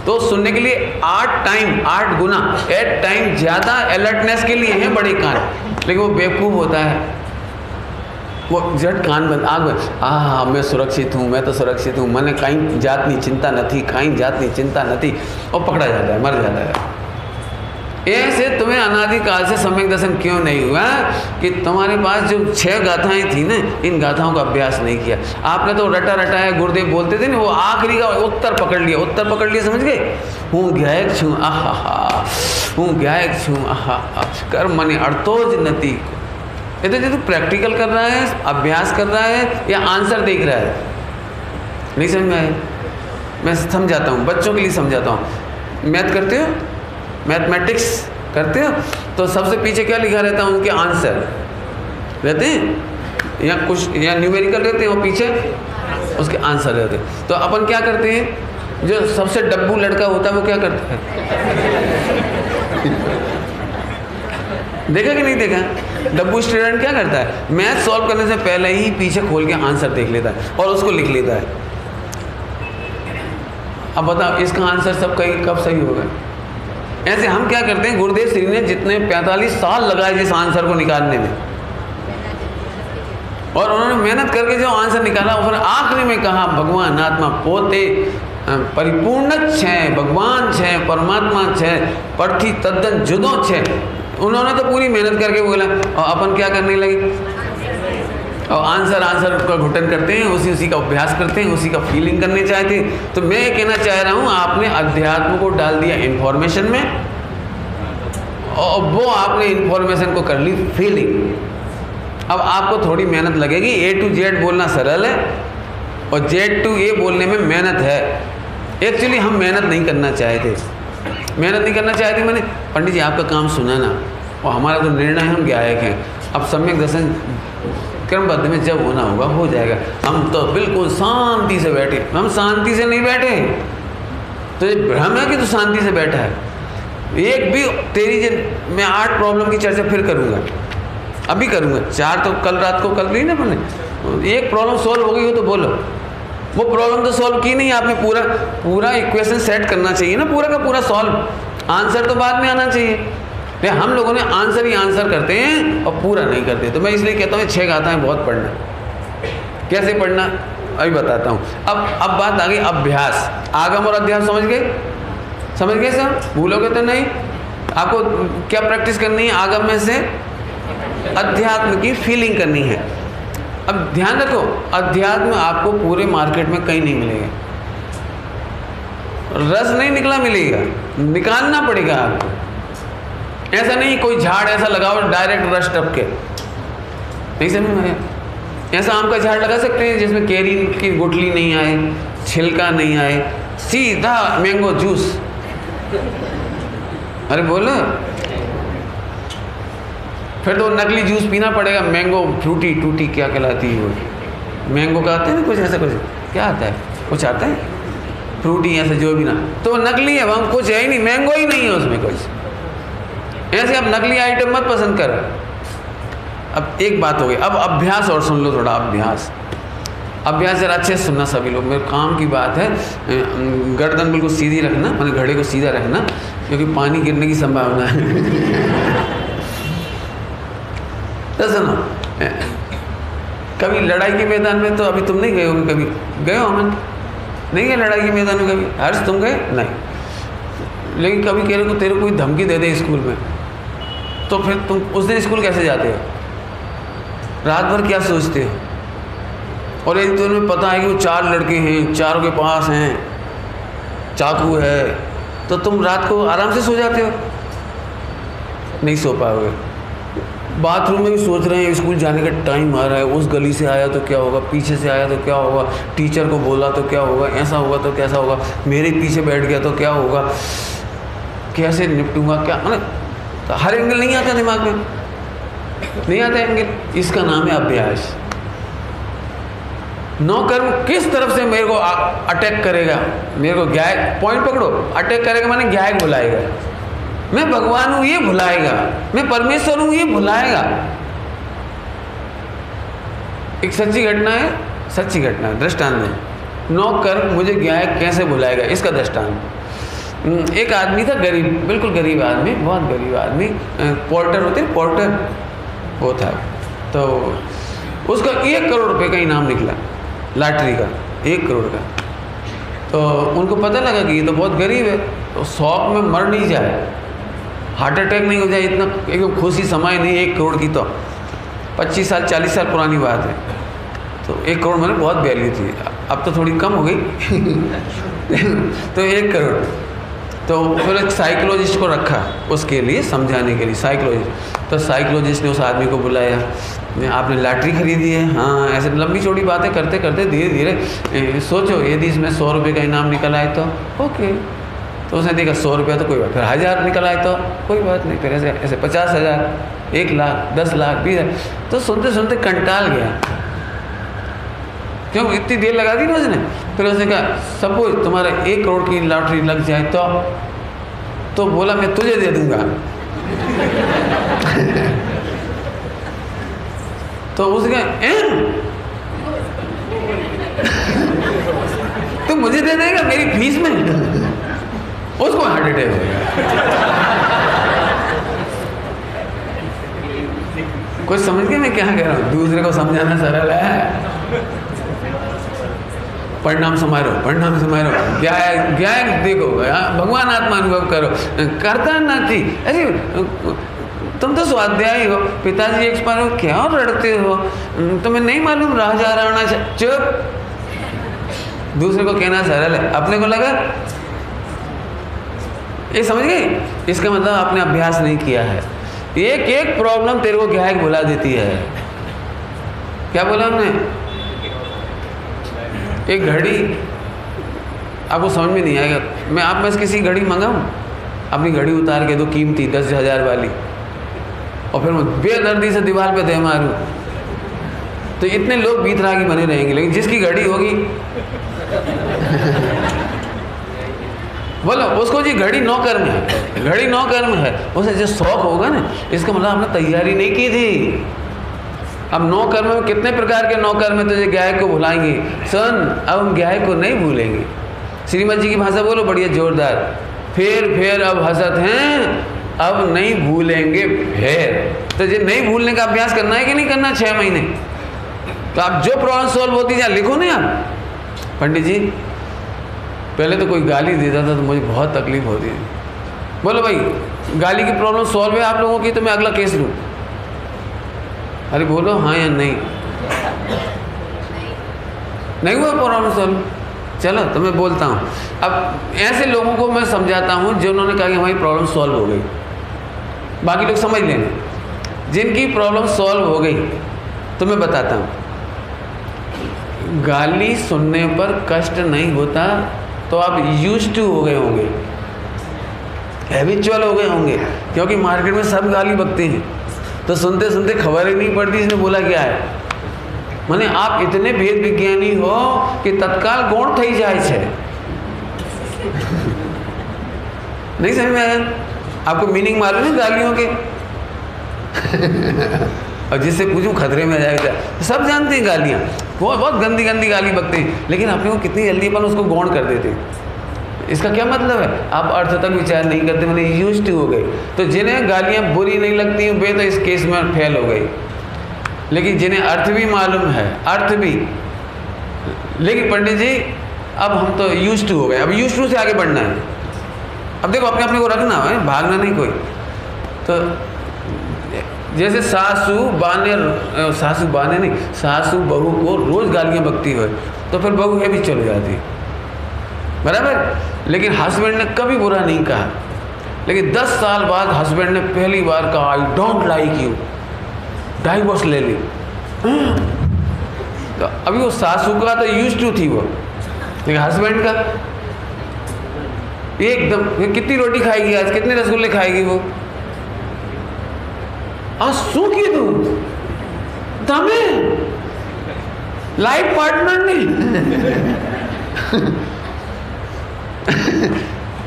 तो सुनने के लिए 8 गुना 8 टाइम ज़्यादा अलर्टनेस के लिए हैं बड़े कान। लेकिन वो बेवकूफ़ होता है, वो झट कान बंद, आग बंद, हाँ मैं सुरक्षित हूँ, मैं तो सुरक्षित हूँ, मैंने कहीं जातनी चिंता नहीं, कहीं जातनी चिंता नहीं, और पकड़ा जाता है, मर जाता है। ऐसे तुम्हें अनादिकाल से सम्यक दर्शन क्यों नहीं हुआ? कि तुम्हारे पास जो 6 गाथाएं थी ना, इन गाथाओं का अभ्यास नहीं किया आपने। तो रटा रटाया गुरुदेव बोलते थे ना, वो आखिरी का उत्तर पकड़ लिया, उत्तर पकड़ लिया, समझ गए? हूँ गायक छूँ आहा, हूँ गायक छूँ आहा, कर मने अर्थोज नती। ये तो प्रैक्टिकल कर रहा है, अभ्यास कर रहा है, या आंसर देख रहा है? नहीं समझ में आया? मैं समझाता हूँ, बच्चों के लिए समझाता हूँ। मैथ करते हो, मैथमेटिक्स करते हो, तो सबसे पीछे क्या लिखा रहता है? उनके आंसर रहते हैं, या कुछ या न्यूमेरिकल रहते हैं, वो पीछे उसके आंसर रहते हैं। तो अपन क्या करते हैं, जो सबसे डब्बू लड़का होता है वो क्या करता है? देखा कि नहीं देखा? डब्बू स्टूडेंट क्या करता है? मैथ सॉल्व करने से पहले ही पीछे खोल के आंसर देख लेता है और उसको लिख लेता है। अब बताओ इसका आंसर सब कहीं कब सही होगा? ऐसे हम क्या करते हैं, गुरुदेव श्री ने जितने 45 साल लगाए जिस आंसर को निकालने में, और उन्होंने मेहनत करके जो आंसर निकाला, और फिर आखिरी में कहा भगवान आत्मा पोते परिपूर्ण छे, भगवान छे, परमात्मा छे, पर्थी तद्दन जुदो छे। उन्होंने तो पूरी मेहनत करके बोला, और अपन क्या करने लगे, और आंसर का घुटन करते हैं, उसी का अभ्यास करते हैं, उसी का फीलिंग करने चाहते हैं। तो मैं कहना चाह रहा हूँ, आपने अध्यात्म को डाल दिया इन्फॉर्मेशन में, और वो आपने इन्फॉर्मेशन को कर ली फीलिंग। अब आपको थोड़ी मेहनत लगेगी। A to Z बोलना सरल है, और Z to A बोलने में मेहनत है। एक्चुअली हम मेहनत नहीं करना चाहते, मैंने पंडित जी आपका काम सुना ना, और हमारा तो निर्णय हम गायक हैं। अब सम्यक दर्शन क्रमबद्ध में जब होना होगा हो जाएगा। हम तो बिल्कुल शांति से बैठे, हम शांति से नहीं बैठे। तो ये भ्रम है कि तू शांति से बैठा है। एक भी तेरी मैं 8 प्रॉब्लम की चर्चा फिर करूँगा, अभी करूँगा। 4 तो कल रात को कर ली ना मैंने। एक प्रॉब्लम सॉल्व हो गई हो तो बोलो, वो प्रॉब्लम तो सॉल्व की नहीं आपने। पूरा इक्वेशन सेट करना चाहिए ना, पूरा का पूरा सॉल्व। आंसर तो बाद में आना चाहिए। हम लोगों ने आंसर ही आंसर करते हैं और पूरा नहीं करते। तो मैं इसलिए कहता हूँ 6 गाथाएं बहुत पढ़ना। कैसे पढ़ना अभी बताता हूँ। अब बात आ गई अभ्यास। आगम और अध्यास समझ गए? समझ गए सर? भूलोगे तो नहीं। आपको क्या प्रैक्टिस करनी है? आगम में से अध्यात्म की फीलिंग करनी है। अब ध्यान रखो, अध्यात्म आपको पूरे मार्केट में कहीं नहीं मिलेगा। रस नहीं निकला मिलेगा, निकालना पड़ेगा आपको। ऐसा नहीं कोई झाड़ ऐसा लगाओ डायरेक्ट रस टपके, नहीं समझ में आया? ऐसा आम का झाड़ लगा सकते हैं जिसमें कैरी की गुठली नहीं आए, छिलका नहीं आए, सीधा मैंगो जूस। अरे बोलो, फिर तो नकली जूस पीना पड़ेगा। मैंगो फ्रूटी टूटी क्या कहलाती है वो, मैंगो का आता है ना कुछ ऐसा, कुछ क्या आता है, कुछ आता है फ्रूटी ऐसे जो भी ना, तो नकली है। वहाँ कुछ है ही नहीं, मैंगो ही नहीं है उसमें कुछ। ऐसे आप नकली आइटम मत पसंद कर। अब एक बात हो गई, अब अभ्यास और सुन लो थोड़ा। अभ्यास जरा अच्छे से सुनना सभी लोग, मेरे काम की बात है। गर्दन बिल्कुल सीधी रखना, मैंने घड़े को सीधा रखना, क्योंकि पानी गिरने की संभावना है। तो सुनो, कभी लड़ाई के मैदान में तो अभी तुम नहीं गए होगे, कभी गए हो? अमन नहीं गए लड़ाई के मैदान में कभी? हर्ष तुम गए? नहीं। लेकिन कभी कह रहे को तेरे कोई धमकी दे दे स्कूल में, तो फिर तुम उस दिन स्कूल कैसे जाते हो? रात भर क्या सोचते हो? और यदि तुम्हें पता है कि वो 4 लड़के हैं, चारों के पास हैं चाकू है, तो तुम रात को आराम से सो जाते हो? नहीं सो पाओगे। बाथरूम में भी सोच रहे हैं स्कूल जाने का टाइम आ रहा है, उस गली से आया तो क्या होगा, पीछे से आया तो क्या होगा, टीचर को बोला तो क्या होगा, ऐसा होगा तो कैसा होगा, मेरे पीछे बैठ गया तो क्या होगा, कैसे निपटूंगा, क्या तो हर एंगल नहीं आता दिमाग में, नहीं आता एंगल। इसका नाम है अभ्यास। नौकर्म किस तरफ से मेरे को अटैक करेगा, मेरे को गायक पॉइंट पकड़ो, अटैक करेगा माने गायक बुलाएगा, मैं भगवान हूं ये भुलाएगा, मैं परमेश्वर हूं ये भुलाएगा। एक सच्ची घटना है, सच्ची घटना है, दृष्टांत है। नौकर्म मुझे गायक कैसे भुलाएगा, इसका दृष्टांत। एक आदमी था गरीब, बिल्कुल गरीब आदमी, बहुत गरीब आदमी, पोर्टर होते हैं, पोर्टर वो था। तो उसका 1 करोड़ रुपए का इनाम निकला लॉटरी का, 1 करोड़ का। तो उनको पता लगा कि ये तो बहुत गरीब है, तो शौक में मर नहीं जाए, हार्ट अटैक नहीं हो जाए, इतना एकदम खुशी समय नहीं। 1 करोड़ की तो 25 साल 40 साल पुरानी बात है। तो 1 करोड़ मैंने बहुत वैल्यू थी, अब तो थोड़ी कम हो गई। तो 1 करोड़। तो फिर एक साइकोलॉजिस्ट को रखा उसके लिए, समझाने के लिए साइकोलॉजिस्ट। तो साइकोलॉजिस्ट ने उस आदमी को बुलाया, आपने लॉटरी खरीदी है? हाँ। ऐसे लंबी चौड़ी बातें करते करते धीरे धीरे सोचो, यदि इसमें 100 रुपये का इनाम निकल आए तो ओके। तो उसने देखा 100 रुपया तो कोई बात, फिर 1000 निकल आए तो कोई बात नहीं, फिर ऐसे 50,000, 1 लाख, 10 लाख, 20,000। तो सुनते सुनते कंटाल गया, क्यों इतनी देर लगा दी ना उसने। फिर उसने कहा सपोज तुम्हारा 1 करोड़ की लॉटरी लग जाए तो बोला मैं तुझे दे दूंगा। तो उसने तो मुझे दे देगा मेरी फीस में? उसको हार्ट अटैक हो गया। कुछ समझ गए मैं क्या कह रहा हूँ? दूसरे को समझाना सरल है। परिणाम समारोह, परिणाम समारोह, ज्ञान देखो, भगवान आत्मा अनुभव करो, करता नहीं। अरे तुम तो स्वाध्यायी हो, पिताजी एक्सपायर हो, क्या रड़ते हो, तुम्हें नहीं मालूम राजा राणा। चुप। दूसरे को कहना सरल है, अपने को लगा। ये समझ गए? इसका मतलब आपने अभ्यास नहीं किया है। एक एक प्रॉब्लम तेरे को गायक बुला देती है। क्या बोला हमने? एक घड़ी आपको समझ में नहीं आएगा, मैं आप में से किसी घड़ी मंगाऊं? अपनी घड़ी उतार के दो, कीमती 10,000 वाली, और फिर मैं बेदर्दी से दीवार पे दे मारूं, तो इतने लोग बीतरागी बने रहेंगे। लेकिन जिसकी घड़ी होगी बोलो उसको जी घड़ी 9 कर्म है, घड़ी 9 कर्म है, उसे जो शौक होगा ना, इसका मतलब हमने तैयारी नहीं की थी। अब 9 कर्म में कितने प्रकार के 9 कर्म है, तो जो गाय को भुलाएंगे सुन, अब हम गाय को नहीं भूलेंगे। श्रीमद जी की भाषा बोलो बढ़िया जोरदार, फिर अब हसत हैं, अब नहीं भूलेंगे फिर। तो जो नहीं भूलने का अभ्यास करना है कि नहीं करना 6 महीने। तो आप जो प्रॉब्लम सॉल्व होती जाए लिखो ना आप। पंडित जी पहले तो कोई गाली देता था तो मुझे बहुत तकलीफ होती थी। बोलो भाई गाली की प्रॉब्लम सॉल्व है आप लोगों की, तो मैं अगला केस लूँ। अरे बोलो हाँ या नहीं, नहीं हुआ प्रॉब्लम सॉल्व। चलो तो मैं बोलता हूँ। अब ऐसे लोगों को मैं समझाता हूँ जिन्होंने कहा कि हमारी प्रॉब्लम सॉल्व हो गई, बाकी लोग समझ लेना। जिनकी प्रॉब्लम सॉल्व हो गई तो मैं बताता हूँ, गाली सुनने पर कष्ट नहीं होता तो आप यूज्ड टू हो गए होंगे, हैबिचुअल हो गए होंगे, क्योंकि मार्केट में सब गाली बकते हैं, तो सुनते सुनते खबर ही नहीं पड़ती इसने बोला क्या है। माने आप इतने भेद विज्ञानी हो कि तत्काल गौण थई जाए छे। नहीं समझ में आया? आपको मीनिंग मालूम है गालियों के? और जिससे पूछूं खतरे में आ जाएगा। सब जानते हैं गालियाँ, बहुत गंदी गंदी गाली बकते हैं, लेकिन अपने को कितनी जल्दी अपन उसको गौण कर देते हैं। इसका क्या मतलब है? आप अर्थ तक विचार नहीं करते, मैंने यूज्ड टू हो गए। तो जिन्हें गालियाँ बुरी नहीं लगती वे तो इस केस में फेल हो गई, लेकिन जिन्हें अर्थ भी मालूम है, अर्थ भी, लेकिन पंडित जी अब हम तो यूज्ड टू हो गए, अब यूज्ड टू से आगे बढ़ना है। अब देखो अपने अपने को रखना है, भागना नहीं कोई। तो जैसे सासू बहू को रोज गालियाँ बकती हो, तो फिर बहू है भी चल जाती, बराबर। लेकिन हस्बैंड ने कभी बुरा नहीं कहा, लेकिन 10 साल बाद हस्बैंड ने पहली बार कहा I don't like you, divorce ले ली। तो अभी वो सासू का तो यूज्ड टू थी वो, लेकिन हस्बैंड का एकदम, कितनी रोटी खाएगी आज, कितने रसगुल्ले खाएगी वो, आज શું કીધું તમે લાઈફ પાર્ટનર નહીં,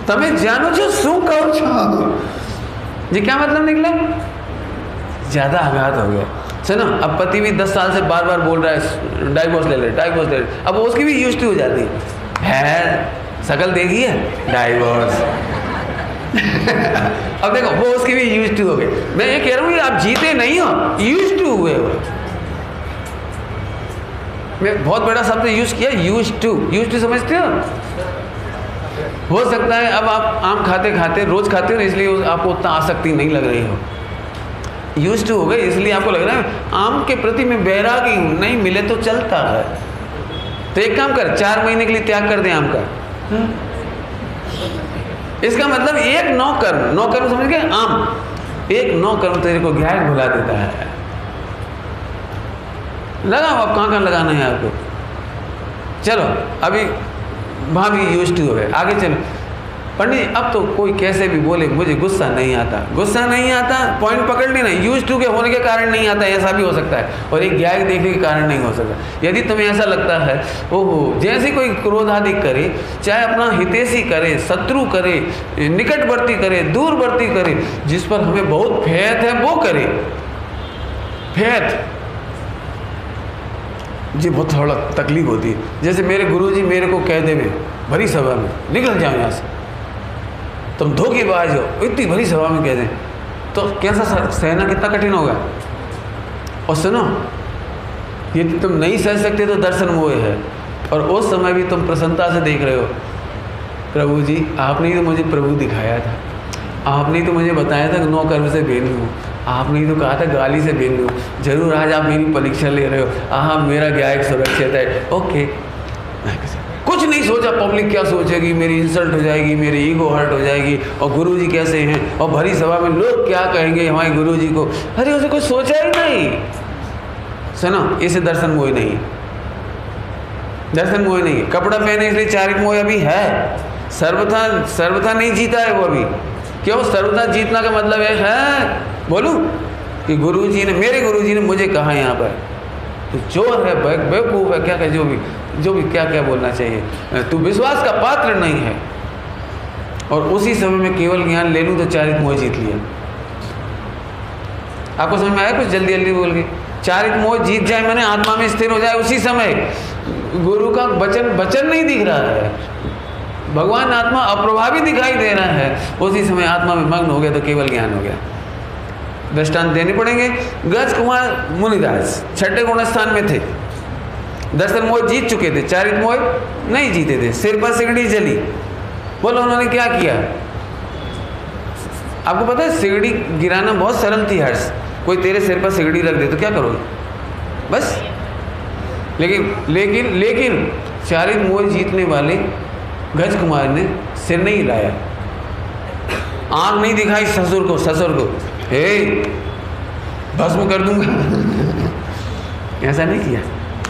તમે જાણો છો શું કહો છો? ये क्या मतलब निकला? ज्यादा आघात हो गया, सुनो। अब पति भी 10 साल से बार बार बोल रहा है डाइवोर्स ले ले, डाइवोर्स ले ले। अब उसकी भी यूज्ड टू हो जाती है, शकल देखी है डाइवोर्स। अब देखो वो उसकी भी यूज्ड टू हो गए। मैं ये कह रहा हूँ आप जीते नहीं हो, यूज्ड टू हुए हो। मैं बहुत बड़ा शब्द यूज किया, यूज्ड टू समझते हो सकता है अब आप आम खाते खाते रोज खाते हो, इसलिए आपको उतना आसक्ति नहीं लग रही हो, यूज्ड टू हो गए, इसलिए आपको लग रहा है आम के प्रति मैं बैरागी हूँ, नहीं मिले तो चलता है। तो एक काम कर, 4 महीने के लिए त्याग कर दे आम का। इसका मतलब एक 9 कर्म समझ गए? आम एक 9 कर्म तेरे को गैर भुला देता है। लगाओ आप, कहाँ लगाना है आपको। चलो अभी वहाँ भी यूज्ड टू हो गए, आगे चलो। पंडित अब तो कोई कैसे भी बोले मुझे गुस्सा नहीं आता, पॉइंट पकड़ लेना। यूज्ड टू के होने के कारण नहीं आता, ऐसा भी हो सकता है, और एक गैर देखने के कारण नहीं हो सकता। यदि तुम्हें ऐसा लगता है ओहो जैसे कोई क्रोध आदि करे, चाहे अपना हितैषी करे, शत्रु करे, निकटवर्ती करे, दूरवर्ती करे, जिस पर हमें बहुत फेथ है वो करे, फेथ जी बहुत थोड़ा तकलीफ होती है। जैसे मेरे गुरुजी मेरे को कह देवे भरी सभा में निकल जाओ यहाँ से, तुम धोखेबाज हो, इतनी भरी सभा में कह दें, तो कैसा सहना कितना कठिन होगा। और सुनो, यदि तुम नहीं सह सकते तो दर्शन मोह है, और उस समय भी तुम प्रसन्नता से देख रहे हो प्रभु जी आपने ही तो मुझे प्रभु दिखाया था, आपने ही तो मुझे बताया था 9 कर्म से भिन्न हूँ, आपने ही तो कहा था गाली से भिन्न हूँ, जरूर आज आप मेरी परीक्षा ले रहे हो। हाँ मेरा गायक सुरक्षित है, ओके। कुछ नहीं सोचा पब्लिक क्या सोचेगी, मेरी इंसल्ट हो जाएगी, मेरी ईगो हर्ट हो जाएगी, और गुरुजी कैसे हैं, और भरी सभा में लोग क्या कहेंगे हमारे गुरुजी को। अरे उसे कुछ सोचा ही नहीं। सुनो, इसे दर्शन मोह नहीं, दर्शन मोह नहीं। कपड़ा पहने इसलिए चारिक मोह अभी है, सर्वथा नहीं जीता है वो अभी। क्यों? सर्वथा जीतना का मतलब है बोलूं कि गुरुजी ने, मेरे गुरुजी ने मुझे कहा यहाँ पर, तो चोर है, बेवकूफ़ है, क्या क्या जो भी क्या क्या बोलना चाहिए, तू विश्वास का पात्र नहीं है। और उसी समय में केवल ज्ञान ले लूँ तो चारित मोह जीत लिया। आपको समझ में आया? कुछ जल्दी जल्दी बोल के चारित मोह जीत जाए, मैंने आत्मा में स्थिर हो जाए। उसी समय गुरु का वचन नहीं दिख रहा है, भगवान आत्मा अप्रभावी दिखाई दे रहा है, उसी समय आत्मा में मग्न हो गया तो केवल ज्ञान हो गया। दृष्टांत देने पड़ेंगे। गज कुमार मुनिदास छठे गुण स्थान में थे, दर्शन मोह जीत चुके थे, चारित मोह नहीं जीते थे। सिर पर सिगड़ी जली, बोलो उन्होंने क्या किया? आपको पता है सिगड़ी गिराना बहुत सरल थी हर्ष। कोई तेरे सिर पर सिगड़ी रख दे तो क्या करोगे? बस। लेकिन चारित मोह जीतने वाले गज कुमार ने सिर नहीं हिलाया, आंख नहीं दिखाई ससुर को, हे भस्म कर दूंगा ऐसा नहीं किया,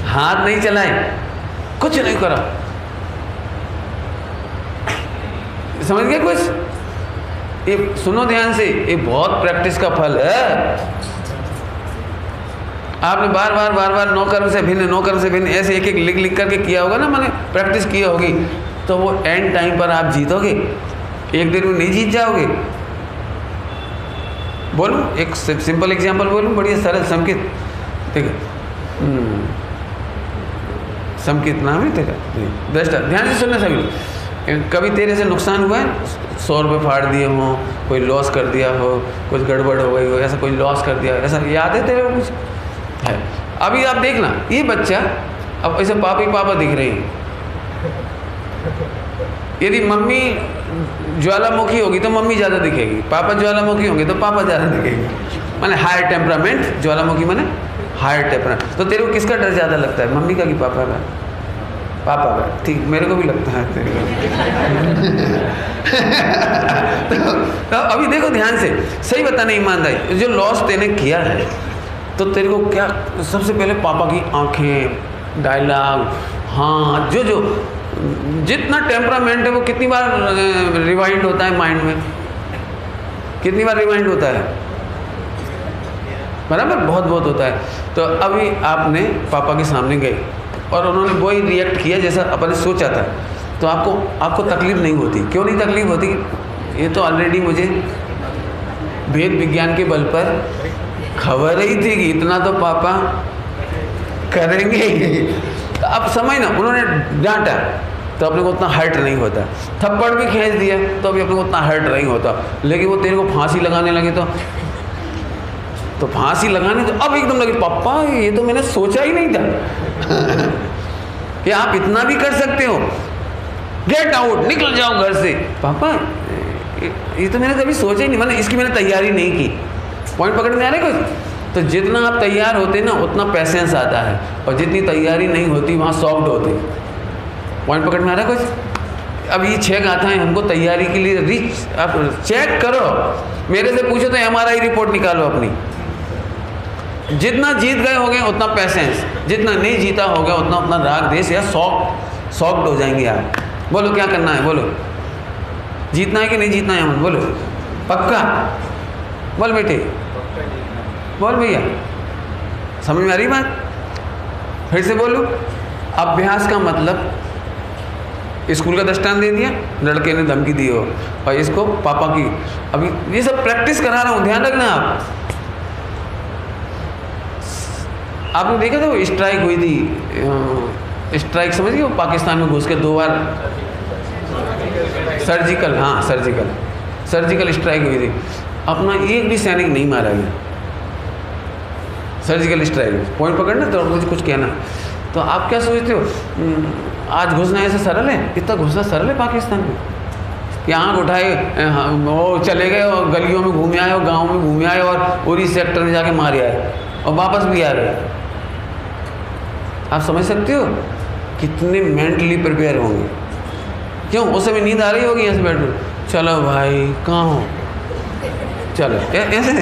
हाथ नहीं चलाए, कुछ नहीं करा। समझ गए कुछ? ये सुनो ध्यान से, ये बहुत प्रैक्टिस का फल है। आपने बार बार नौकर्म से भिन्न ऐसे एक लिख करके किया होगा ना, मैंने प्रैक्टिस की होगी, तो वो एंड टाइम पर आप जीतोगे। एक दिन में नहीं जीत जाओगे। बोलूं एक सिंपल एग्जांपल बोलूं, बढ़िया सरल। समकित, ठीक है, समकित नाम है तेरा, दृष्टा, ध्यान से सुनना सभी। कभी तेरे से नुकसान हुआ है? 100 रुपये फाड़ दिए हों, कोई लॉस कर दिया हो, कुछ गड़बड़ हो गई हो, ऐसा कोई लॉस कर दिया, ऐसा याद है तेरे को कुछ है? अभी आप देखना, ये बच्चा अब ऐसे पापा दिख रही है। यदि मम्मी ज्वालामुखी होगी तो मम्मी ज़्यादा दिखेगी, पापा ज्वालामुखी होंगे तो पापा ज़्यादा दिखेगी। माने हायर टेम्परामेंट, ज्वालामुखी माने हायर टेम्परामेंट। तो तेरे को किसका डर ज़्यादा लगता है, मम्मी का कि पापा का? पापा का, ठीक, मेरे को भी लगता है तेरे तो अभी देखो ध्यान से, सही बताना ईमानदारी, जो लॉस तेने किया है तो तेरे को क्या, सबसे पहले पापा की आंखें, डायलॉग, हाँ, जो जितना टेम्परामेंट है वो कितनी बार रिवाइंड होता है माइंड में, कितनी बार रिवाइंड होता है? बराबर, बहुत होता है। तो अभी आपने पापा के सामने गए और उन्होंने वही रिएक्ट किया जैसा अपन सोचा था, तो आपको तकलीफ नहीं होती। क्यों नहीं तकलीफ होती? ये तो ऑलरेडी मुझे भेद विज्ञान के बल पर खबर ही थी कि इतना तो पापा करेंगे। तो अब समझ ना, उन्होंने डांटा तो अपने को उतना हर्ट नहीं होता, थप्पड़ भी खींच दिया तो अभी अपने को उतना हर्ट नहीं होता। लेकिन वो तेरे को फांसी लगाने लगे तो फांसी लगाने तो अब एकदम लगे, पापा ये तो मैंने सोचा ही नहीं था कि आप इतना भी कर सकते हो, गेट आउट, निकल जाओ घर से। पापा ये तो मैंने कभी सोचा ही नहीं, मैंने तैयारी नहीं की। पॉइंट पकड़ में आ रहा है कुछ? तो जितना आप तैयार होते ना उतना पैसेंस आता है, और जितनी तैयारी नहीं होती वहाँ सॉफ्ट होते। पॉइंट पकड़ में आ रहा है कुछ? अब ये 6 गाथाएं हमको तैयारी के लिए रिच, आप चेक करो, मेरे से पूछो तो MRI रिपोर्ट निकालो अपनी। जितना जीत गए होंगे उतना पैसेंस, जितना नहीं जीता होगा उतना अपना राग देश या सॉफ्ट हो जाएंगे आप। बोलो क्या करना है, बोलो जीतना है कि नहीं जीतना है? बोलो पक्का, बोल बेटे, बोल भैया, समझ में आ रही बात? फिर से बोलो। अभ्यास का मतलब, स्कूल का दृष्टांत दे दिया, लड़के ने धमकी दी हो, और इसको पापा की, अभी ये सब प्रैक्टिस करा रहा हूँ, ध्यान रखना। आपने देखा था वो स्ट्राइक हुई थी, स्ट्राइक समझ गए, वो पाकिस्तान में घुस के 2 बार सर्जिकल स्ट्राइक हुई थी, अपना एक भी सैनिक नहीं मारा गया। सर्जिकल स्ट्राइक, पॉइंट पकड़ना तो मुझे कुछ कहना। तो आप क्या सोचते हो, आज घुसना ऐसा सरल है? इतना घुसना सरल है पाकिस्तान में? कि आँख उठाए वो चले गए और गलियों में घूमे आए और गाँव में घूमे आए और उरी सेक्टर में जाके मारे आए और वापस भी आ गए। आप समझ सकते हो कितने मेंटली प्रिपेयर होंगे? क्यों? उस समय नींद आ रही होगी, यहाँ से बैठो, चलो भाई कहाँ हो, चलो ऐसे।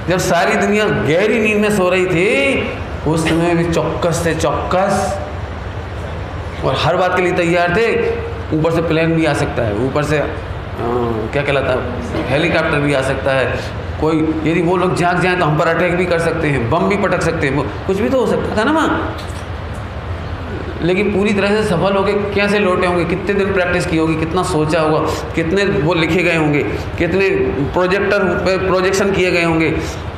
जब सारी दुनिया गहरी नींद में सो रही थी उस समय भी चौकस से चौकस, और हर बात के लिए तैयार थे। ऊपर से प्लेन भी आ सकता है, ऊपर से क्या कहलाता है, हेलीकॉप्टर भी आ सकता है, कोई यदि वो लोग जाग जाएं तो हम पर अटैक भी कर सकते हैं, बम भी पटक सकते हैं, कुछ भी तो हो सकता था ना वहाँ। लेकिन पूरी तरह से सफल होके कैसे लौटे होंगे, कितने दिन प्रैक्टिस की होगी, कितना सोचा होगा, कितने वो लिखे गए होंगे, कितने प्रोजेक्टर पे प्रोजेक्शन किए गए होंगे,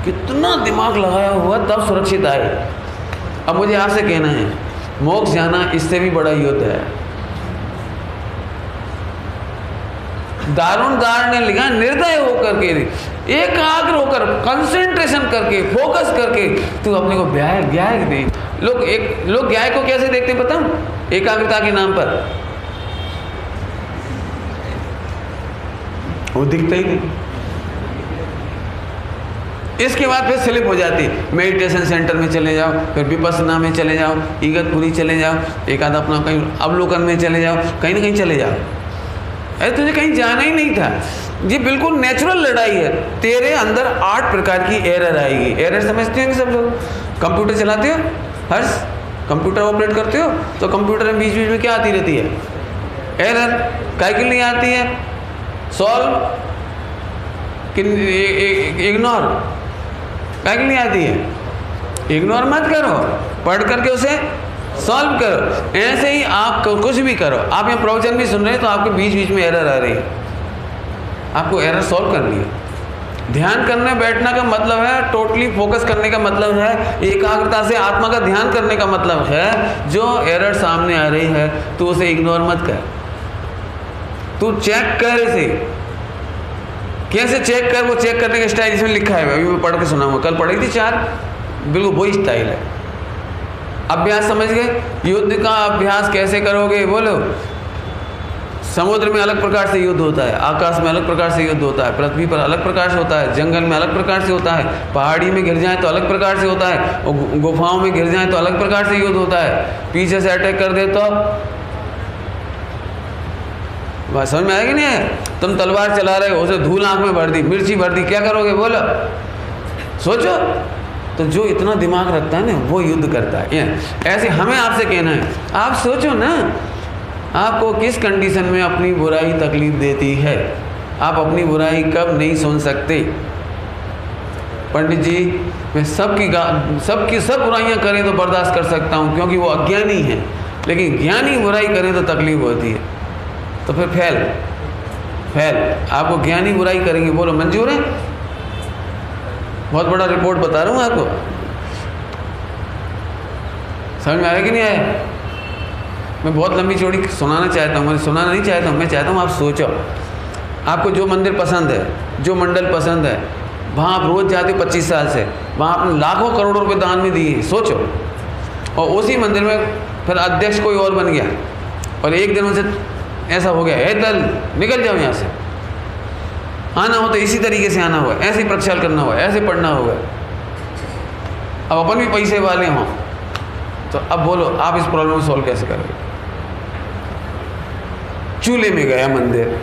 कितना दिमाग लगाया हुआ तब सुरक्षित आए। अब मुझे आपसे कहना है, मोक्ष जाना इससे भी बड़ा युद्ध है। दारुणदार ने लिखा, निर्दय होकर के, एकाग्र होकर, कंसंट्रेशन करके, फोकस करके तू अपने को व्याय दे। लोग व्याय को कैसे देखते पता, एकाग्रता के नाम पर वो दिखता ही नहीं। इसके बाद फिर स्लिप हो जाती, मेडिटेशन सेंटर में चले जाओ, फिर विपස්සना में चले जाओ, इगतपुरी चले जाओ, एक आध अपना कहीं अवलोकन में चले जाओ, कहीं ना कहीं चले जाओ। अरे तुझे कहीं जाना ही नहीं था। ये बिल्कुल नेचुरल लड़ाई है। तेरे अंदर 8 प्रकार की एरर आएगी। एरर समझते हो सब लोग? कंप्यूटर चलाते हो, हर्ष कंप्यूटर ऑपरेट करते हो, तो कंप्यूटर में बीच बीच में क्या आती रहती है? एरर। काय के लिए आती है? सॉल्व कि इग्नोर? काय के लिए आती है? इग्नोर मत करो, पढ़ करके उसे सॉल्व करो। ऐसे ही आप कुछ भी करो, आप यहाँ प्रवचन भी सुन रहे हैं तो आपके बीच बीच में एरर आ रही है, आपको एरर सॉल्व करनी है। ध्यान करने बैठना का मतलब है टोटली फोकस करने का मतलब है, एकाग्रता से आत्मा का ध्यान करने का मतलब है। जो एरर सामने आ रही है तो उसे इग्नोर मत कर, तू चेक कर इसे। कैसे चेक कर? वो चेक करने का स्टाइल इसमें लिखा है, अभी मैं पढ़ के सुनाऊंगा, कल पढ़ी थी 4, बिल्कुल वही स्टाइल है। अभ्यास समझ गए? युद्ध का अभ्यास कैसे करोगे बोलो? समुद्र में अलग प्रकार से युद्ध होता है, आकाश में अलग प्रकार से युद्ध होता है, पृथ्वी पर अलग प्रकार से होता है, जंगल में अलग प्रकार से होता है, पहाड़ी में गिर जाए तो अलग प्रकार से होता है, और गुफाओं में गिर जाए तो अलग प्रकार से युद्ध होता है। पीछे से अटैक कर दे तो बात समझ में आएगी नहीं है? तुम तलवार चला रहे हो, उसे धूल आंख में भर दी, मिर्ची भर दी, क्या करोगे बोलो? सोचो। तो जो इतना दिमाग रखता है ना वो युद्ध करता है। ऐसे हमें आपसे कहना है, आप सोचो ना, आपको किस कंडीशन में अपनी बुराई तकलीफ देती है? आप अपनी बुराई कब नहीं सुन सकते? पंडित जी मैं सब बुराइयां करें तो बर्दाश्त कर सकता हूं क्योंकि वो अज्ञानी है, लेकिन ज्ञानी बुराई करें तो तकलीफ होती है। तो फिर फेल। आपको ज्ञानी बुराई करेंगे, बोलो मंजूर है? बहुत बड़ा रिपोर्ट बता रहा हूँ आपको, समझ में आया कि नहीं आया? मैं बहुत लंबी चौड़ी सुनाना चाहता हूँ, मैं सुनाना नहीं चाहता हूँ, मैं चाहता हूँ आप सोचो। आपको जो मंदिर पसंद है, जो मंडल पसंद है, वहाँ आप रोज़ जाते 25 साल से, वहाँ आपने लाखों करोड़ों रुपए दान में दिए, सोचो। और उसी मंदिर में फिर अध्यक्ष कोई और बन गया और एक दिन उनसे ऐसा हो गया, हे दल निकल जाओ यहाँ से, आना हो तो इसी तरीके से आना होगा, ऐसे ही प्रक्षाल करना होगा, ऐसे पढ़ना होगा। अब अपन भी पैसे वाले हों तो अब बोलो आप इस प्रॉब्लम को सॉल्व कैसे करोगे? चूल्हे में गया मंदिर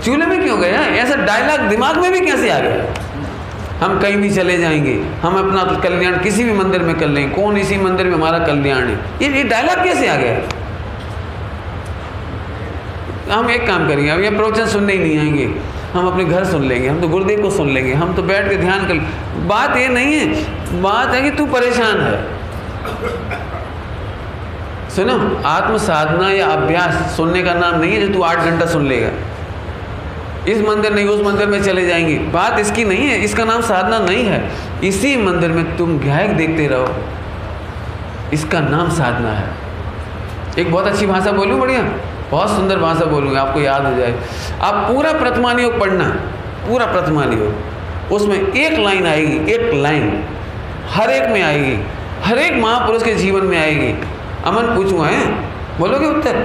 चूल्हे में क्यों गया? ऐसा डायलॉग दिमाग में भी कैसे आ गया? हम कहीं भी चले जाएंगे, हम अपना कल्याण किसी भी मंदिर में कर लेंगे, कौन इसी मंदिर में हमारा कल्याण है, ये डायलॉग कैसे आ गया? हम एक काम करेंगे, अब ये प्रवचन सुनने ही नहीं आएंगे, हम अपने घर सुन लेंगे, हम तो गुरुदेव को सुन लेंगे, हम तो बैठ के ध्यान कर। बात ये नहीं है, बात है कि तू परेशान है। सुनो, आत्म साधना या अभ्यास सुनने का नाम नहीं है जो तू 8 घंटा सुन लेगा। इस मंदिर नहीं उस मंदिर में चले जाएंगे, बात इसकी नहीं है, इसका नाम साधना नहीं है। इसी मंदिर में तुम गायक देखते रहो, इसका नाम साधना है। एक बहुत अच्छी भाषा बोलूं, बढ़िया बहुत सुंदर भाषा बोलूँगा, आपको याद हो जाए। आप पूरा प्रथमान योग पढ़ना, पूरा प्रथमान योग, उसमें एक लाइन आएगी, एक लाइन हर एक में आएगी, हर एक महापुरुष के जीवन में आएगी। अमन पूछूंगा, है बोलोगे उत्तर?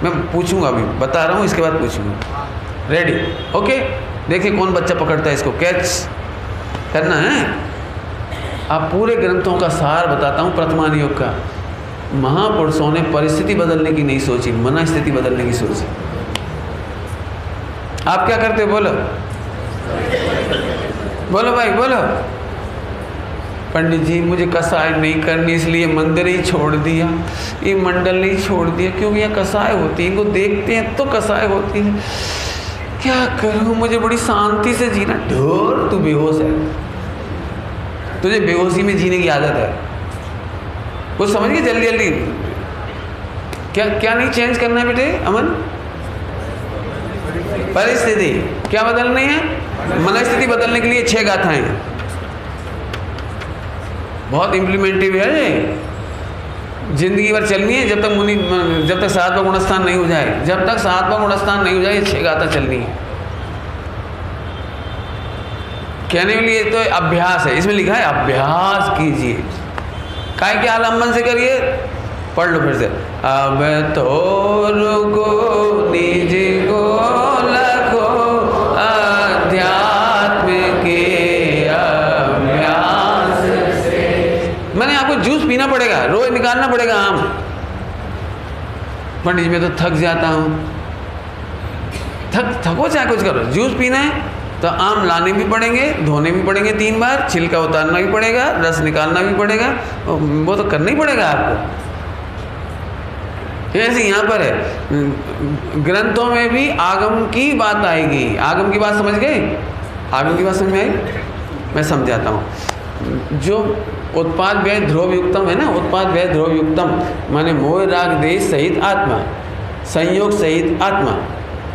मैं पूछूंगा, अभी बता रहा हूँ, इसके बाद पूछूंगा। रेडी? ओके, देखिए कौन बच्चा पकड़ता है इसको, कैच करना है। आप पूरे ग्रंथों का सार बताता हूँ प्रथमान योग का। महापुरुषों ने परिस्थिति बदलने की नहीं सोची, मन स्थिति बदलने की सोची। आप क्या करते हो बोलो? बोलो भाई बोलो। पंडित जी मुझे कसाय नहीं करनी, इसलिए मंदिर ही छोड़ दिया, ये मंडल नहीं छोड़ दिया, क्योंकि यहाँ कसाय होती है, इनको देखते हैं तो कसाय होती है। क्या करूं, मुझे बड़ी शांति से जीना। ढोर, तू बेहोश है, तुझे बेहोशी में जीने की आदत है। कुछ समझ गए जल्दी जल्दी। क्या क्या नहीं चेंज करना है बेटे अमन? परिस्थिति क्या बदलनी है? मनस्थिति बदलने के लिए 6 गाथाएं हैं, बहुत इम्प्लीमेंटिव है ये, जिंदगी भर चलनी है जब तक 7वां गुणस्थान नहीं हो जाए। जब तक 7वां गुणस्थान नहीं हो जाए, ये 6 गाथा चलनी है। कहने के लिए तो अभ्यास है, इसमें लिखा है अभ्यास कीजिए। काय के आलम्बन से करिए, पढ़ लो फिर से। अब तो रुको निज को लखो अध्यात्म के अभ्यास से। मैंने आपको जूस पीना पड़ेगा, रोज निकालना पड़ेगा आम। पंडित जी मैं तो थक जाता हूँ। थको चाहे कुछ करो, जूस पीना है तो आम लाने भी पड़ेंगे, धोने भी पड़ेंगे 3 बार, छिलका उतारना भी पड़ेगा, रस निकालना भी पड़ेगा, वो तो करना ही पड़ेगा आपको। ऐसे यहाँ पर है, ग्रंथों में भी आगम की बात आएगी। आगम की बात समझ गए? आगम की बात समझ में आई? मैं समझाता हूँ। जो उत्पाद व्यय ध्रुव युक्तम है ना, उत्पाद व्यय ध्रुव युक्तम माने मोह राग देश सहित आत्मा, संयोग सहित आत्मा,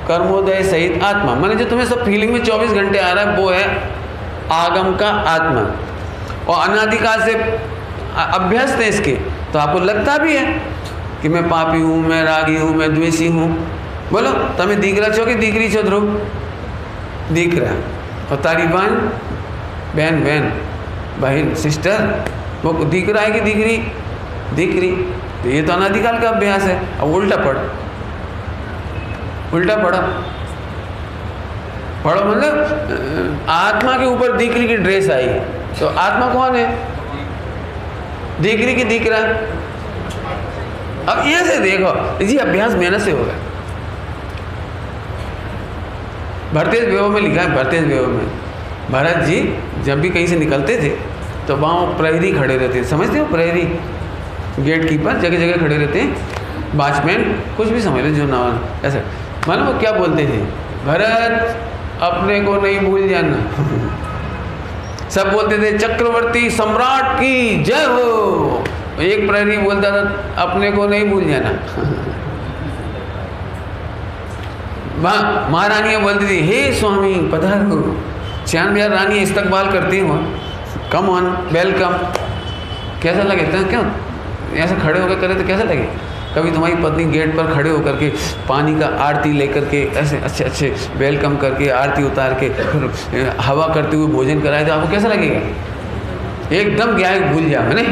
कर्मोदय सहित आत्मा, माने जो तुम्हें सब फीलिंग में 24 घंटे आ रहा है वो है आगम का आत्मा। और अनादिकाल से अभ्यस्त है इसके, तो आपको लगता भी है कि मैं पापी हूँ, मैं रागी हूँ, मैं द्वेषी हूँ। बोलो तमें दिख रहा छो कि दिख रही छो ध्रुव? दिख रहा। और तारी बहन बहन सिस्टर, वो दिख रहा है कि दिख रही? दिख रही। तो ये तो अनादिकाल का अभ्यास है। अब उल्टा पढ़ो, मतलब आत्मा के ऊपर दिखरी की ड्रेस आई, तो आत्मा कौन है? दिखरी की दिख रहा। अब यहाँ से देखो जी, अभ्यास मेहनत से होगा। भरतेज वेव में लिखा है, भरतेज वेव में भरत जी जब भी कहीं से निकलते थे तो वहाँ प्रहरी खड़े रहते, समझते हो? प्रहरी गेट कीपर जगह जगह खड़े रहते हैं, वॉचमैन कुछ भी समझ लो, जो ना ऐसा। मालूम वो क्या बोलते थे? भरत अपने को नहीं भूल जाना। सब बोलते थे चक्रवर्ती सम्राट की जय हो। एक प्रहरी बोलता था अपने को नहीं भूल जाना। महारानियाँ बोलती थी हे स्वामी पधारो। 96 रानियाँ इस्तकबाल करती हैं वहाँ, कम ऑन वेलकम। कैसा लगे? क्यों ऐसे खड़े होकर करे तो कैसा लगे? कभी तुम्हारी पत्नी गेट पर खड़े होकर के पानी का आरती लेकर के ऐसे अच्छे अच्छे वेलकम करके आरती उतार के फिर हवा करते हुए भोजन कराए तो आपको कैसा लगेगा? एकदम क्या है भूल जाओ, है नहीं?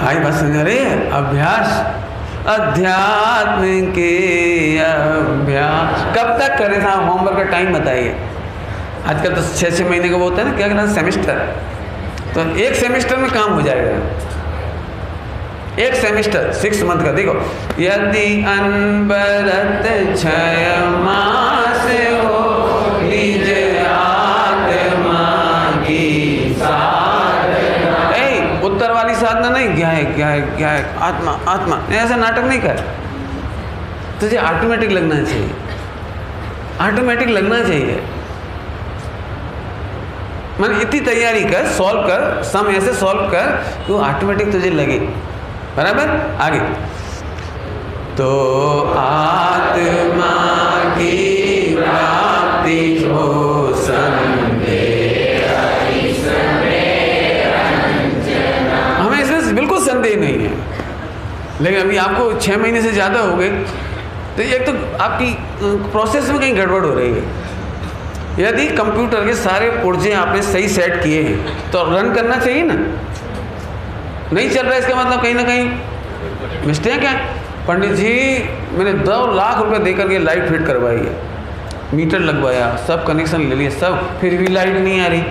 आई बात समझ रही है? अभ्यास, अध्यात्म के अभ्यास कब तक करें? साहब होमवर्क का टाइम बताइए। आजकल तो 6-6 महीने का वो होता है ना, क्या कहना है, सेमेस्टर। तो 1 सेमेस्टर में काम हो जाएगा। 1 सेमेस्टर 6 मंथ का। देखो, यदि अनबरत 6 मास हो निज आत्मा की साधना। उत्तर वाली साधना नहीं, क्या है आत्मा आत्मा, ऐसा नाटक नहीं कर। तुझे ऑटोमेटिक लगना चाहिए, ऑटोमेटिक लगना चाहिए। मैंने इतनी तैयारी कर, सॉल्व कर, सम ऐसे सॉल्व कर कि वो ऑटोमेटिक तुझे लगे। बराबर? आगे तो आत्मा की प्राप्ति हो संदेह, हमें इसमें बिल्कुल संदेह नहीं है। लेकिन अभी आपको 6 महीने से ज़्यादा हो गए, तो एक तो आपकी प्रोसेस में कहीं गड़बड़ हो रही है। यदि कंप्यूटर के सारे पुर्जे आपने सही सेट किए हैं तो रन करना चाहिए ना। नहीं चल रहा है इसका मतलब कहीं ना कहीं मिस्टेक है। पंडित जी मैंने 2 लाख रुपए देकर के लाइट फिट करवाई है, मीटर लगवाया, सब कनेक्शन ले लिया, सब, फिर भी लाइट नहीं आ रही।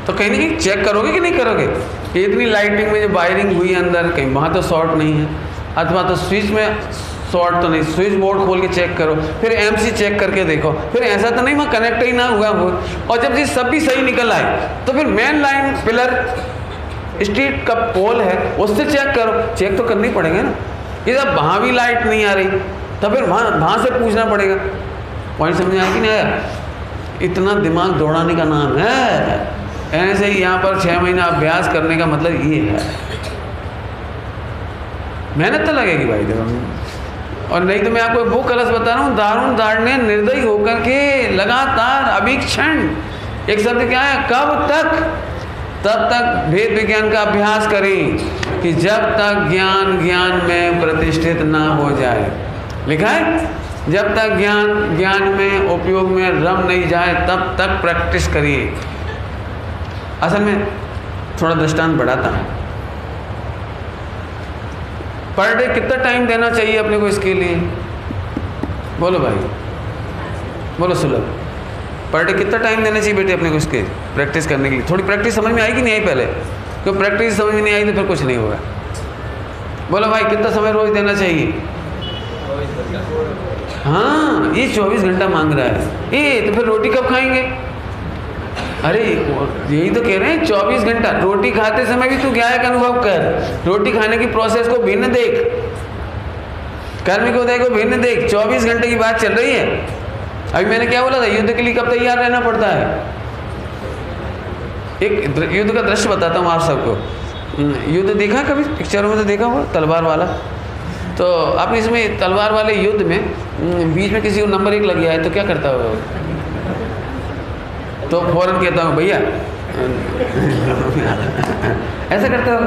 तो कहीं ना कहीं चेक करोगे कि नहीं करोगे? इतनी लाइटिंग में जो वायरिंग हुई है अंदर, कहीं वहाँ तो शॉर्ट नहीं है, अथवा तो स्विच में शॉर्ट तो नहीं, स्विच बोर्ड खोल के चेक करो, फिर एमसी चेक करके देखो, फिर ऐसा तो नहीं वहाँ कनेक्ट ही ना हुआ हो। और जब ये सब भी सही निकल आए तो फिर मेन लाइन पिलर स्ट्रीट का पोल है उससे चेक करो, चेक तो करनी पड़ेगा ना। कि जब वहाँ भी लाइट नहीं आ रही तो फिर वहाँ से पूछना पड़ेगा। पॉइंट समझ आया कि नहीं आया? इतना दिमाग दौड़ाने का नाम है। ऐसे ही यहाँ पर 6 महीना अभ्यास करने का मतलब ये है, मेहनत तो लगेगी भाई देखो। और नहीं तो मैं आपको वो कलश बता रहा हूँ, दारुण दाड़ने निर्दयी होकर के लगातार अभीक्षण, एक शब्द क्या है, कब तक? तब तक भेद विज्ञान का अभ्यास करें कि जब तक ज्ञान में प्रतिष्ठित ना हो जाए। लिखा है, जब तक ज्ञान में उपयोग में रम नहीं जाए तब तक प्रैक्टिस करिए। असल में थोड़ा दृष्टांत बढ़ाता हूँ। पर डे कितना टाइम देना चाहिए अपने को इसके लिए? बोलो भाई, बोलो सुलभ। पर डे कितना टाइम देना चाहिए बेटे अपने को इसके प्रैक्टिस करने के लिए? थोड़ी प्रैक्टिस समझ में आई कि नहीं आई पहले? क्यों प्रैक्टिस समझ में नहीं आई तो फिर कुछ नहीं होगा। बोलो भाई, कितना समय रोज देना चाहिए? हाँ, ये 24 घंटा मांग रहा है ये, तो फिर रोटी कब खाएंगे? अरे यही तो कह रहे हैं, 24 घंटा। रोटी खाते समय भी तू ज्ञान का अनुभव कर, रोटी खाने की प्रोसेस को भिन्न देख, कर्म को देखो भिन्न देख। 24 घंटे की बात चल रही है। अभी मैंने क्या बोला था, युद्ध के लिए कब तैयार रहना पड़ता है? एक युद्ध का दृश्य बताता हूँ आप सबको। युद्ध देखा कभी पिक्चरों में? तो देखा हुआ तलवार वाला। तो आपने इसमें तलवार वाले युद्ध में बीच में किसी को नंबर 1 लग गया है तो क्या करता हो? तो फौरन कहता हूँ भैया ऐसा करता हो,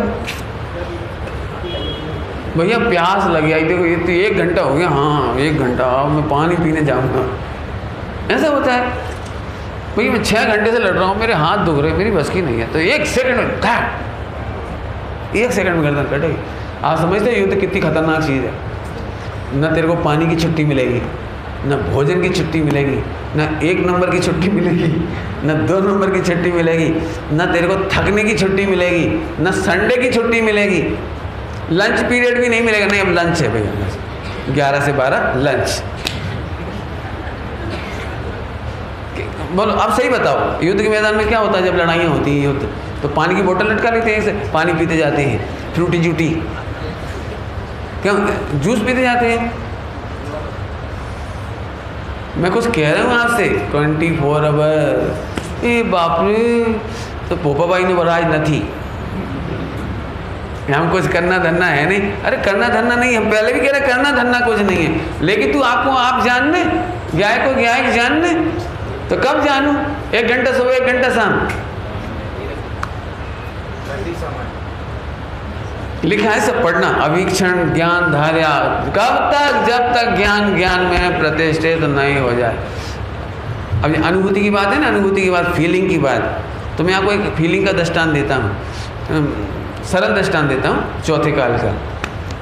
भैया प्यास लग गया, देखो ये तो 1 घंटा हो गया। हाँ 1 घंटा, अब मैं पानी पीने जाऊँगा। ऐसा होता है भैया, मैं 6 घंटे से लड़ रहा हूँ, मेरे हाथ दुख रहे, मेरी बस की नहीं है। तो 1 सेकंड में 1 सेकंड में गर्दन कटेगी। आप समझते हैं युद्ध कितनी खतरनाक चीज़ है? न तेरे को पानी की छुट्टी मिलेगी, न भोजन की छुट्टी मिलेगी, न 1 नंबर की छुट्टी मिलेगी, न 2 नंबर की छुट्टी मिलेगी, न तेरे को थकने की छुट्टी मिलेगी, न संडे की छुट्टी मिलेगी, लंच पीरियड भी नहीं मिलेगा। नहीं, अब लंच है भैया, 11 से 12 लंच। बोलो अब सही बताओ, युद्ध के मैदान में क्या होता है जब लड़ाइयाँ होती हैं? युद्ध तो पानी की बोतल लटका लेते हैं, इसे पानी पीते जाते हैं, फ्रूटी जूटी, क्या जूस पीते जाते हैं। मैं कुछ कह रहा हूँ आपसे 24 आवर। ए बाप रे, तो पोपा भाई ने बोला आज न थी, हम कुछ करना धरना है नहीं। अरे करना धरना नहीं, हम पहले भी कह रहे करना धरना कुछ नहीं है, लेकिन तू आपको आप जानने, गाय को गाय जानने, तो कब जानू? 1 घंटा सुबह 1 घंटा शाम। लिखा है सब पढ़ना, अवीक्षण ज्ञान धार्या, कब तक? जब तक ज्ञान में प्रतिष्ठित नहीं हो जाए। अब अनुभूति की बात है ना, अनुभूति की बात, फीलिंग की बात। तो मैं आपको एक फीलिंग का दृष्टांत देता हूँ, सरल दृष्टांत देता हूँ, 4थे काल का,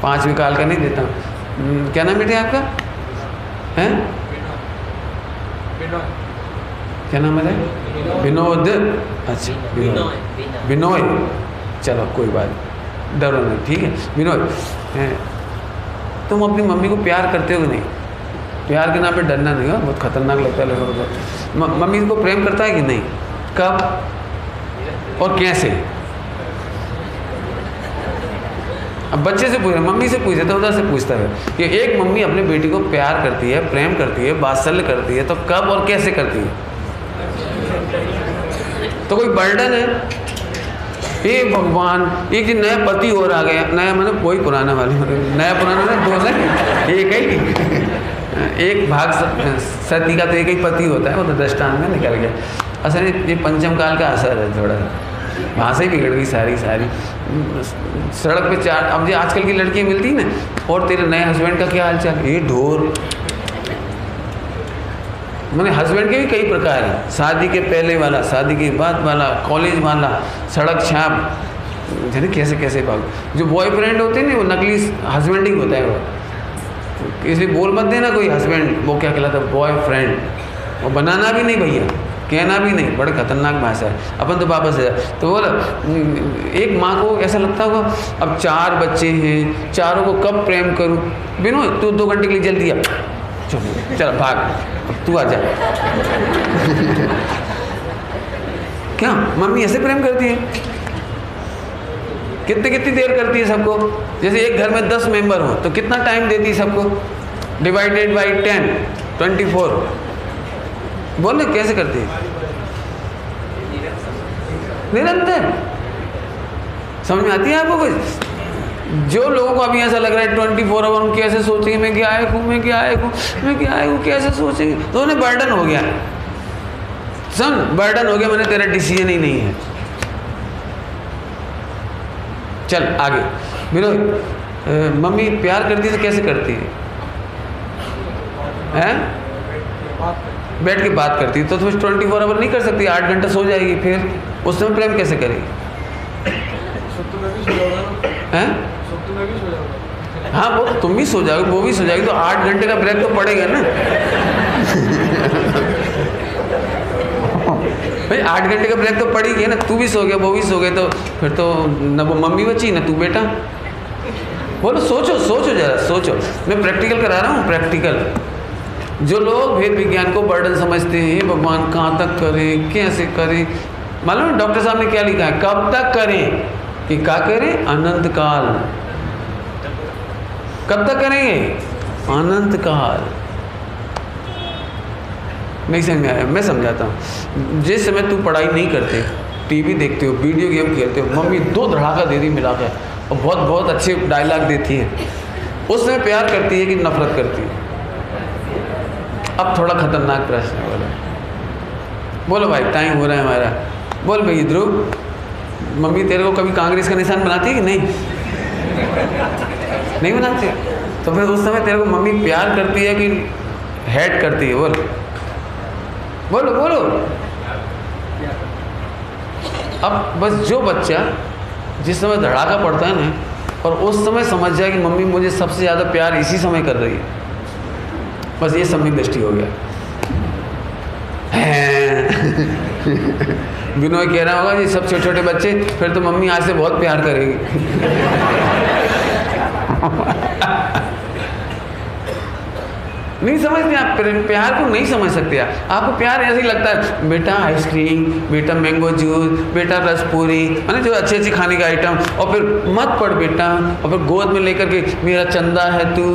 5वें काल का नहीं देता हूँ। क्या नाम बेटे आपका? हैं? क्या नाम है? विनोद। अच्छा विनोद, चलो कोई बात, डरो नहीं, ठीक है। विनोद, तुम अपनी मम्मी को प्यार करते हो नहीं? प्यार के नाम पे डरना नहीं हो, बहुत खतरनाक लगता है लोगों को। मम्मी को प्रेम करता है कि नहीं? कब और कैसे? अब बच्चे से पूछ रहे, मम्मी से पूछे तो उधर से पूछता है कि एक मम्मी अपने बेटी को प्यार करती है, प्रेम करती है, वात्सल्य करती है, तो कब और कैसे करती है? तो कोई बर्डन है? हे भगवान, एक दिन नया पति और आ गया, नया मैंने कोई पुराना वाले, नया पुराना ना, 2 नहीं, एक ही, एक भाग सती का तो एक ही पति होता है, वो तो दृष्टांत में निकल गया। असल ये पंचम काल का असर है थोड़ा, वहाँ से ही बिगड़ गई सारी सड़क पे 4। अब जो आजकल की लड़कियाँ मिलती ना, और तेरे नए हस्बैंड का क्या हाल चाल? ये ढोर। मैंने हस्बैंड के भी कई प्रकार हैं, शादी के पहले वाला, शादी के बाद वाला, कॉलेज वाला, सड़क छाप, जाने कैसे कैसे भाग। जो बॉयफ्रेंड होते हैं ना, वो नकली हस्बैंड ही होता है वो, इसलिए बोल मत देना कोई हस्बैंड, वो क्या कहलाता है? बॉयफ्रेंड। वो बनाना भी नहीं भैया, कहना भी नहीं, बड़े खतरनाक भाषा है। अपन तो वापस है तो बोला, एक माँ को ऐसा लगता होगा अब 4 बच्चे हैं, चारों को कब प्रेम करूँ? बिनो तू 2 घंटे के लिए जल्दी आ, चल भाग, अब तू आ जा। क्या मम्मी ऐसे प्रेम करती है? कितनी देर करती है सबको? जैसे एक घर में 10 मेंबर हो तो कितना टाइम देती है सबको? Divided by 10, 24। बोलो कैसे करती है? निरंतर। समझ में आती है आपको कुछ? जो लोगों को अभी ऐसा लग रहा है 24 आवर हम कैसे सोचेंगे, मैं क्या आया हूँ, मैं क्या आया हूँ, मैं क्या आया हूँ, कैसे सोचेंगे, तो उन्हें बर्डन हो गया। बर्डन हो गया, मैंने तेरा डिसीजन ही नहीं है। चल आगे। विनोद, मम्मी प्यार करती है तो कैसे करती है? हैं? बैठ के बात करती है तो तुम्हें 24 आवर नहीं कर सकती, 8 घंटा सो जाएगी, फिर उस समय प्रेम कैसे करेगी? हैं? हाँ, वो तुम भी सो जाओगे, वो भी सो जाएगी, तो 8 घंटे का ब्रेक तो पड़ेगा ना। भाई 8 घंटे का ब्रेक तो पड़ेगी ना। तू भी सो गया, वो भी सो गए, तो फिर तो न वो मम्मी बची न तू बेटा। बोलो सोचो जरा सोचो। मैं प्रैक्टिकल करा रहा हूँ, प्रैक्टिकल। जो लोग वेद विज्ञान को बर्डन समझते हैं, भगवान कहाँ तक करें, कैसे करें, मालूम है डॉक्टर साहब ने क्या लिखा है? कब तक करें? कि क्या करें? अनंत काल। कब तक करेंगे? अनंत काल। नहीं समझ में आया? मैं समझाता हूँ। जिस समय तू पढ़ाई नहीं करते, टीवी देखते हो, वीडियो गेम खेलते हो, मम्मी 2 धड़ाका दे दी मिला के और बहुत अच्छे डायलॉग देती है, उस समय प्यार करती है कि नफरत करती है? अब थोड़ा खतरनाक प्रश्न है। बोलो भाई, टाइम हो रहा है हमारा। बोल भाई ध्रुव, मम्मी तेरे को कभी कांग्रेस का निशान बनाती है कि नहीं? नहीं बनाती। तो फिर उस समय तेरे को मम्मी प्यार करती है कि हेट करती है? बोलो बोलो। अब बस जो बच्चा जिस समय धड़ाका पड़ता है ना, और उस समय समझ जाए कि मम्मी मुझे सबसे ज़्यादा प्यार इसी समय कर रही है, बस ये सम्यक दृष्टि हो गया। विनोय कह रहा होगा, ये सब छोटे छोटे बच्चे, फिर तो मम्मी आज से बहुत प्यार करेगी। नहीं समझते आप, प्यार को नहीं समझ सकते आप। आपको प्यार ऐसे ही लगता है, बेटा आइसक्रीम, बेटा मैंगो जूस, बेटा रसपूरी, मैंने जो अच्छे खाने का आइटम, और फिर मत पढ़ बेटा, और फिर गोद में लेकर के मेरा चंदा है तू,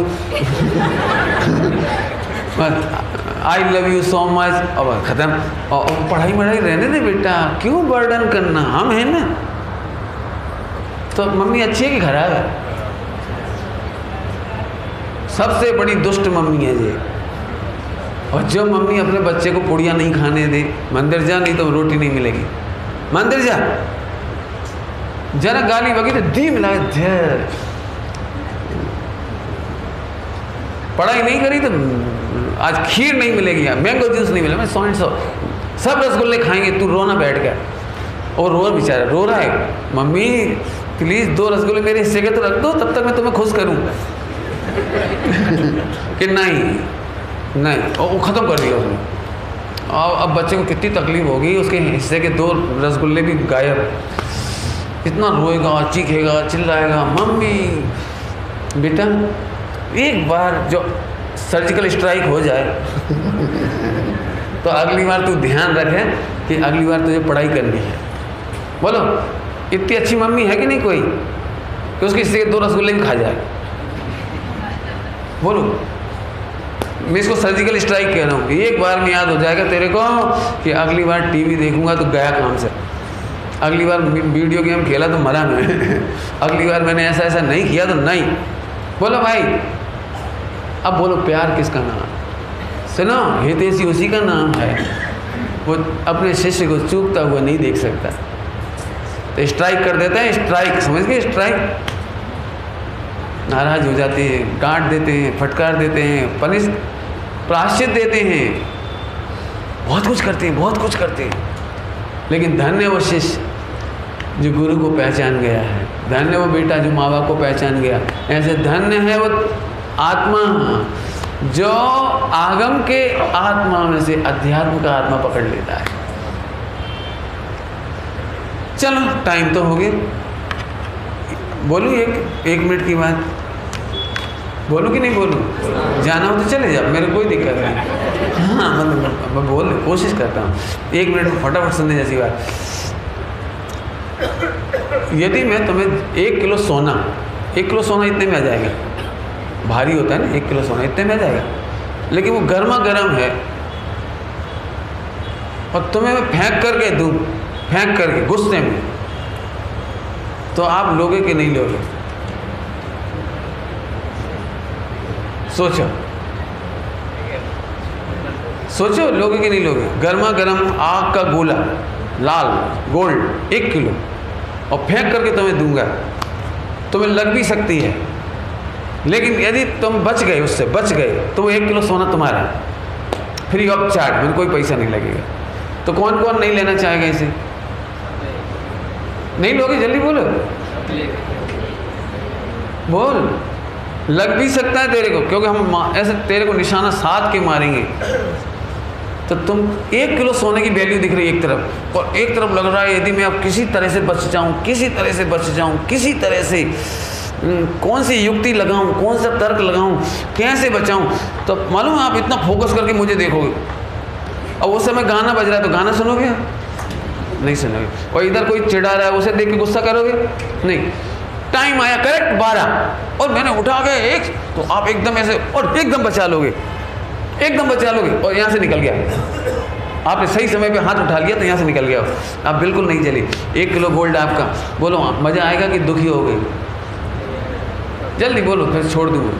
I love you so much, अब खत्म। और पढ़ाई रहने दे बेटा, क्यों बर्डन करना, हम हैं ना। तो मम्मी अच्छी है कि खराब है? सबसे बड़ी दुष्ट मम्मी है ये। और जो मम्मी अपने बच्चे को पुड़िया नहीं खाने दे, मंदिर जा नहीं तो रोटी नहीं मिलेगी, मंदिर जा, जरा गाली बगी तो दी मिला, पढ़ाई नहीं करी तो आज खीर नहीं मिलेगी, मैंगो जूस नहीं मिलेगा, मैं 100 सब रसगुल्ले खाएंगे, तू रोना बैठ गया। और रो बेचारा रो रहा है, मम्मी प्लीज़ 2 रसगुल्ले मेरे हिस्से के तो रख दो, तब तक मैं तुम्हें खुश करूँ। कि नहीं, और वो ख़त्म कर दिया उसने। और अब बच्चे को कितनी तकलीफ होगी, उसके हिस्से के 2 रसगुल्ले भी गायब। इतना रोएगा, चीखेगा, चिल्लाएगा, मम्मी। बेटा एक बार जो सर्जिकल स्ट्राइक हो जाए तो अगली बार तू ध्यान रखे कि अगली बार तुझे पढ़ाई करनी है। बोलो, इतनी अच्छी मम्मी है कि नहीं कोई कि उसके हिस्से के 2 रसगुल्ले भी खा जाए? बोलो, मैं इसको सर्जिकल स्ट्राइक कह रहा हूँ। एक बार में याद हो जाएगा तेरे को कि अगली बार टीवी देखूंगा तो गया काम से, अगली बार वीडियो गेम खेला तो मरा मैं, अगली बार मैंने ऐसा नहीं किया तो नहीं। बोलो भाई, अब बोलो प्यार किसका नाम? सुनो, हितैषी उसी का नाम है। वो अपने शिष्य को चूकता हुआ नहीं देख सकता, तो स्ट्राइक कर देते हैं। स्ट्राइक समझ गए? स्ट्राइक, नाराज हो जाते हैं, डांट देते हैं, फटकार देते हैं, पनिश, प्रायश्चित देते हैं, बहुत कुछ करते हैं, बहुत कुछ करते हैं। लेकिन धन्य वो शिष्य जो गुरु को पहचान गया है, धन्य वो बेटा जो माँ बाप को पहचान गया। ऐसे धन्य है वो आत्मा जो आगम के आत्मा में से अध्यात्म का आत्मा पकड़ लेता है। चलो टाइम तो हो गया, बोलूँ एक मिनट की बात, बोलूँ कि नहीं बोलूँ? जाना हो तो चले जाओ, मेरे कोई दिक्कत नहीं। हाँ मतलब मैं कोशिश करता हूँ 1 मिनट में फटाफट सुनने जैसी बात। यदि मैं तुम्हें 1 किलो सोना, 1 किलो सोना इतने में आ जाएगा, भारी होता है ना 1 किलो सोना, इतने में आ जाएगा, लेकिन वो गर्मा गर्म है और तुम्हें मैं फेंक करके दूँ, फेंक करके गुस्से में, तो आप लोगे कि नहीं लोगे? सोचो सोचो, लोगे कि नहीं लोगे? गर्मा गर्म आग का गोला, लाल गोल्ड 1 किलो, और फेंक करके तुम्हें दूंगा, तुम्हें लग भी सकती है, लेकिन यदि तुम बच गए, उससे बच गए, तो वो 1 किलो सोना तुम्हारा, फ्री ऑफ चार्ज, मुझे कोई पैसा नहीं लगेगा। तो कौन कौन नहीं लेना चाहेगा इसे? नहीं लोगे? जल्दी बोलो, बोल। लग भी सकता है तेरे को, क्योंकि हम ऐसे तेरे को निशाना साध के मारेंगे। तो तुम 1 किलो सोने की वैल्यू दिख रही है एक तरफ, और एक तरफ लग रहा है यदि मैं अब किसी तरह से बच जाऊं, किसी तरह से बच जाऊं, किसी तरह से कौन सी युक्ति लगाऊं, कौन सा तर्क लगाऊं, कैसे बचाऊं, तो मालूम है आप इतना फोकस करके मुझे देखोगे। अब उस समय गाना बज रहा है तो गाना सुनोगे? नहीं सुनोगे। और इधर कोई चिढ़ा रहा है, उसे देख के गुस्सा करोगे? नहीं। टाइम आया करेक्ट 12 और मैंने उठा के एक, तो आप एकदम ऐसे और एकदम बचा लोगे, एकदम बचा लोगे, और यहाँ से निकल गया। आपने सही समय पे हाथ उठा लिया तो यहाँ से निकल गया, आप बिल्कुल नहीं चले। 1 किलो गोल्ड आपका, बोलो मज़ा आएगा कि दुखी हो गई? जल्दी बोलो, फिर छोड़ दूँगा।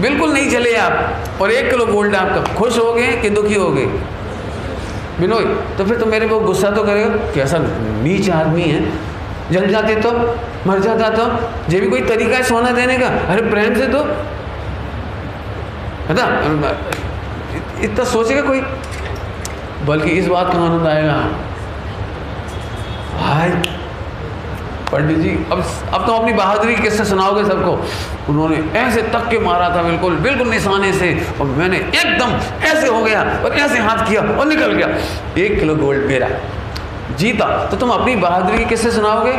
बिल्कुल नहीं चले आप, और 1 किलो गोल्ड आपका, खुश हो गए कि दुखी हो गए? बिनोई, तो फिर तो मेरे को गुस्सा तो करेगा, कैसा नीच आदमी है, जल जाते तो, मर जाता तो, ये भी कोई तरीका है सोना देने का? अरे प्रेम से तो है ना, इतना सोचेगा कोई? बल्कि इस बात का आनंद आएगा, हाय पंडित जी अब तो अपनी बहादुरी किससे सुनाओगे सबको? उन्होंने ऐसे तक के मारा था, बिल्कुल बिल्कुल निशाने से, और मैंने एकदम ऐसे हो गया और ऐसे हाथ किया और निकल गया, 1 किलो गोल्ड मेरा, जीता। तो तुम अपनी बहादुरी के किससे सुनाओगे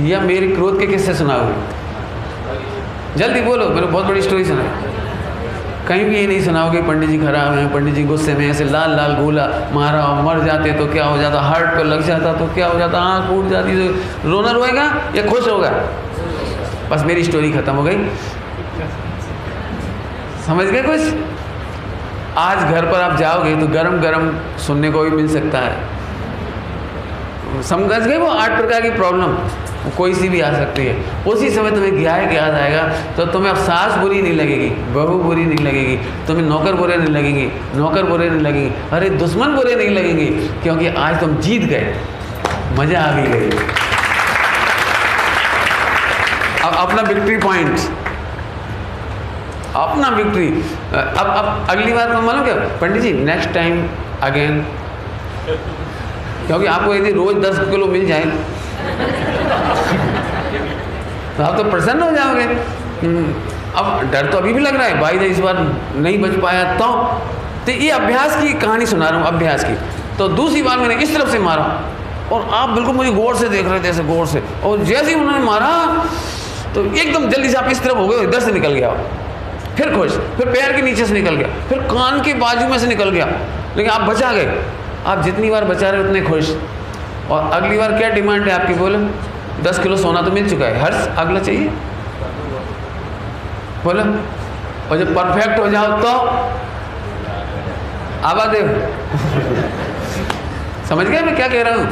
या मेरे क्रोध के किससे सुनाओगे? जल्दी बोलो, मैंने बहुत बड़ी स्टोरी सुनाई। कहीं भी ये नहीं सुनाओगे पंडित जी खराब हैं, पंडित जी गुस्से में ऐसे लाल लाल गोला मारा और मर जाते तो क्या हो जाता, हार्ट पर लग जाता तो क्या हो जाता, आँख फूट जाती तो रोना रोएगा या खुश होगा? बस मेरी स्टोरी खत्म हो गई। समझ गए कुछ? आज घर पर आप जाओगे तो गरम गरम सुनने को भी मिल सकता है। समझ गए? वो 8 प्रकार की प्रॉब्लम कोई सी भी आ सकती है, उसी समय तुम्हें गायक याद आएगा तो तुम्हें अब सास बुरी नहीं लगेगी, बहू बुरी नहीं लगेगी, तुम्हें नौकर बुरे नहीं लगेंगे, नौकर बुरे नहीं लगेंगे, अरे दुश्मन बुरे नहीं लगेंगे, क्योंकि आज तुम जीत गए, मजा आ भी गई। अब अपना विक्ट्री पॉइंट, अपना विक्ट्री। अब अगली बार में मालूम क्या पंडित जी, नेक्स्ट टाइम अगेन, क्योंकि आपको यदि रोज 10 किलो मिल जाए तो आप तो प्रसन्न हो जाओगे। अब डर तो अभी भी लग रहा है, भाई इस बार नहीं बच पाया तो ये अभ्यास की कहानी सुना रहा हूँ, अभ्यास की। तो दूसरी बार मैंने इस तरफ से मारा और आप बिल्कुल मुझे गौर से देख रहे थे, ऐसे गौर से, और जैसे ही उन्होंने मारा तो एकदम जल्दी से आप इस तरफ हो गए, इधर से निकल गया, फिर खुश, फिर पैर के नीचे से निकल गया, फिर कान के बाजू में से निकल गया, लेकिन आप बचा गए। आप जितनी बार बचा रहे उतने खुश। और अगली बार क्या डिमांड है आपकी? बोलो। 10 किलो सोना तो मिल चुका है, हर्ष अगला चाहिए? बोलो। और जब परफेक्ट हो जाओ तो आबादेव समझ गए मैं क्या कह रहा हूँ?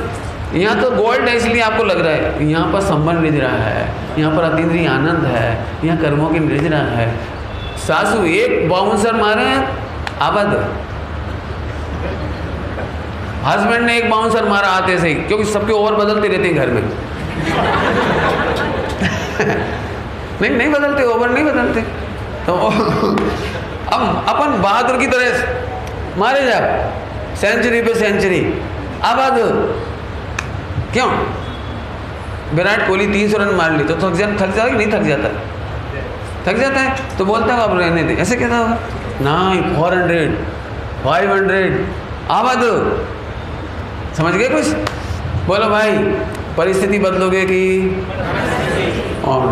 यहाँ तो गोल्ड है इसलिए आपको लग रहा है, यहाँ पर संबंध निज रहा है, यहाँ पर अतीन्द्रिय आनंद है, यहाँ कर्मों की निज रहा है। सासू एक बाउंसर मारे हैं, आबाद। हस्बैंड ने एक बाउंसर मारा आते से ही, क्योंकि सबके ओवर बदलते रहते हैं घर में। नहीं बदलते, ओवर नहीं बदलते। तो अब अपन बहादुर की तरह मारे जाओ, सेंचुरी पे सेंचुरी, आबाद। क्यों? विराट कोहली 300 रन मार ली तो थक जाता है कि नहीं थक जाता? थक जाता है तो बोलता है अब रहने दे, ऐसे कहता होगा? नहीं, 400 500 आबाद। समझ गए कुछ? बोलो भाई, परिस्थिति बदलोगे कि और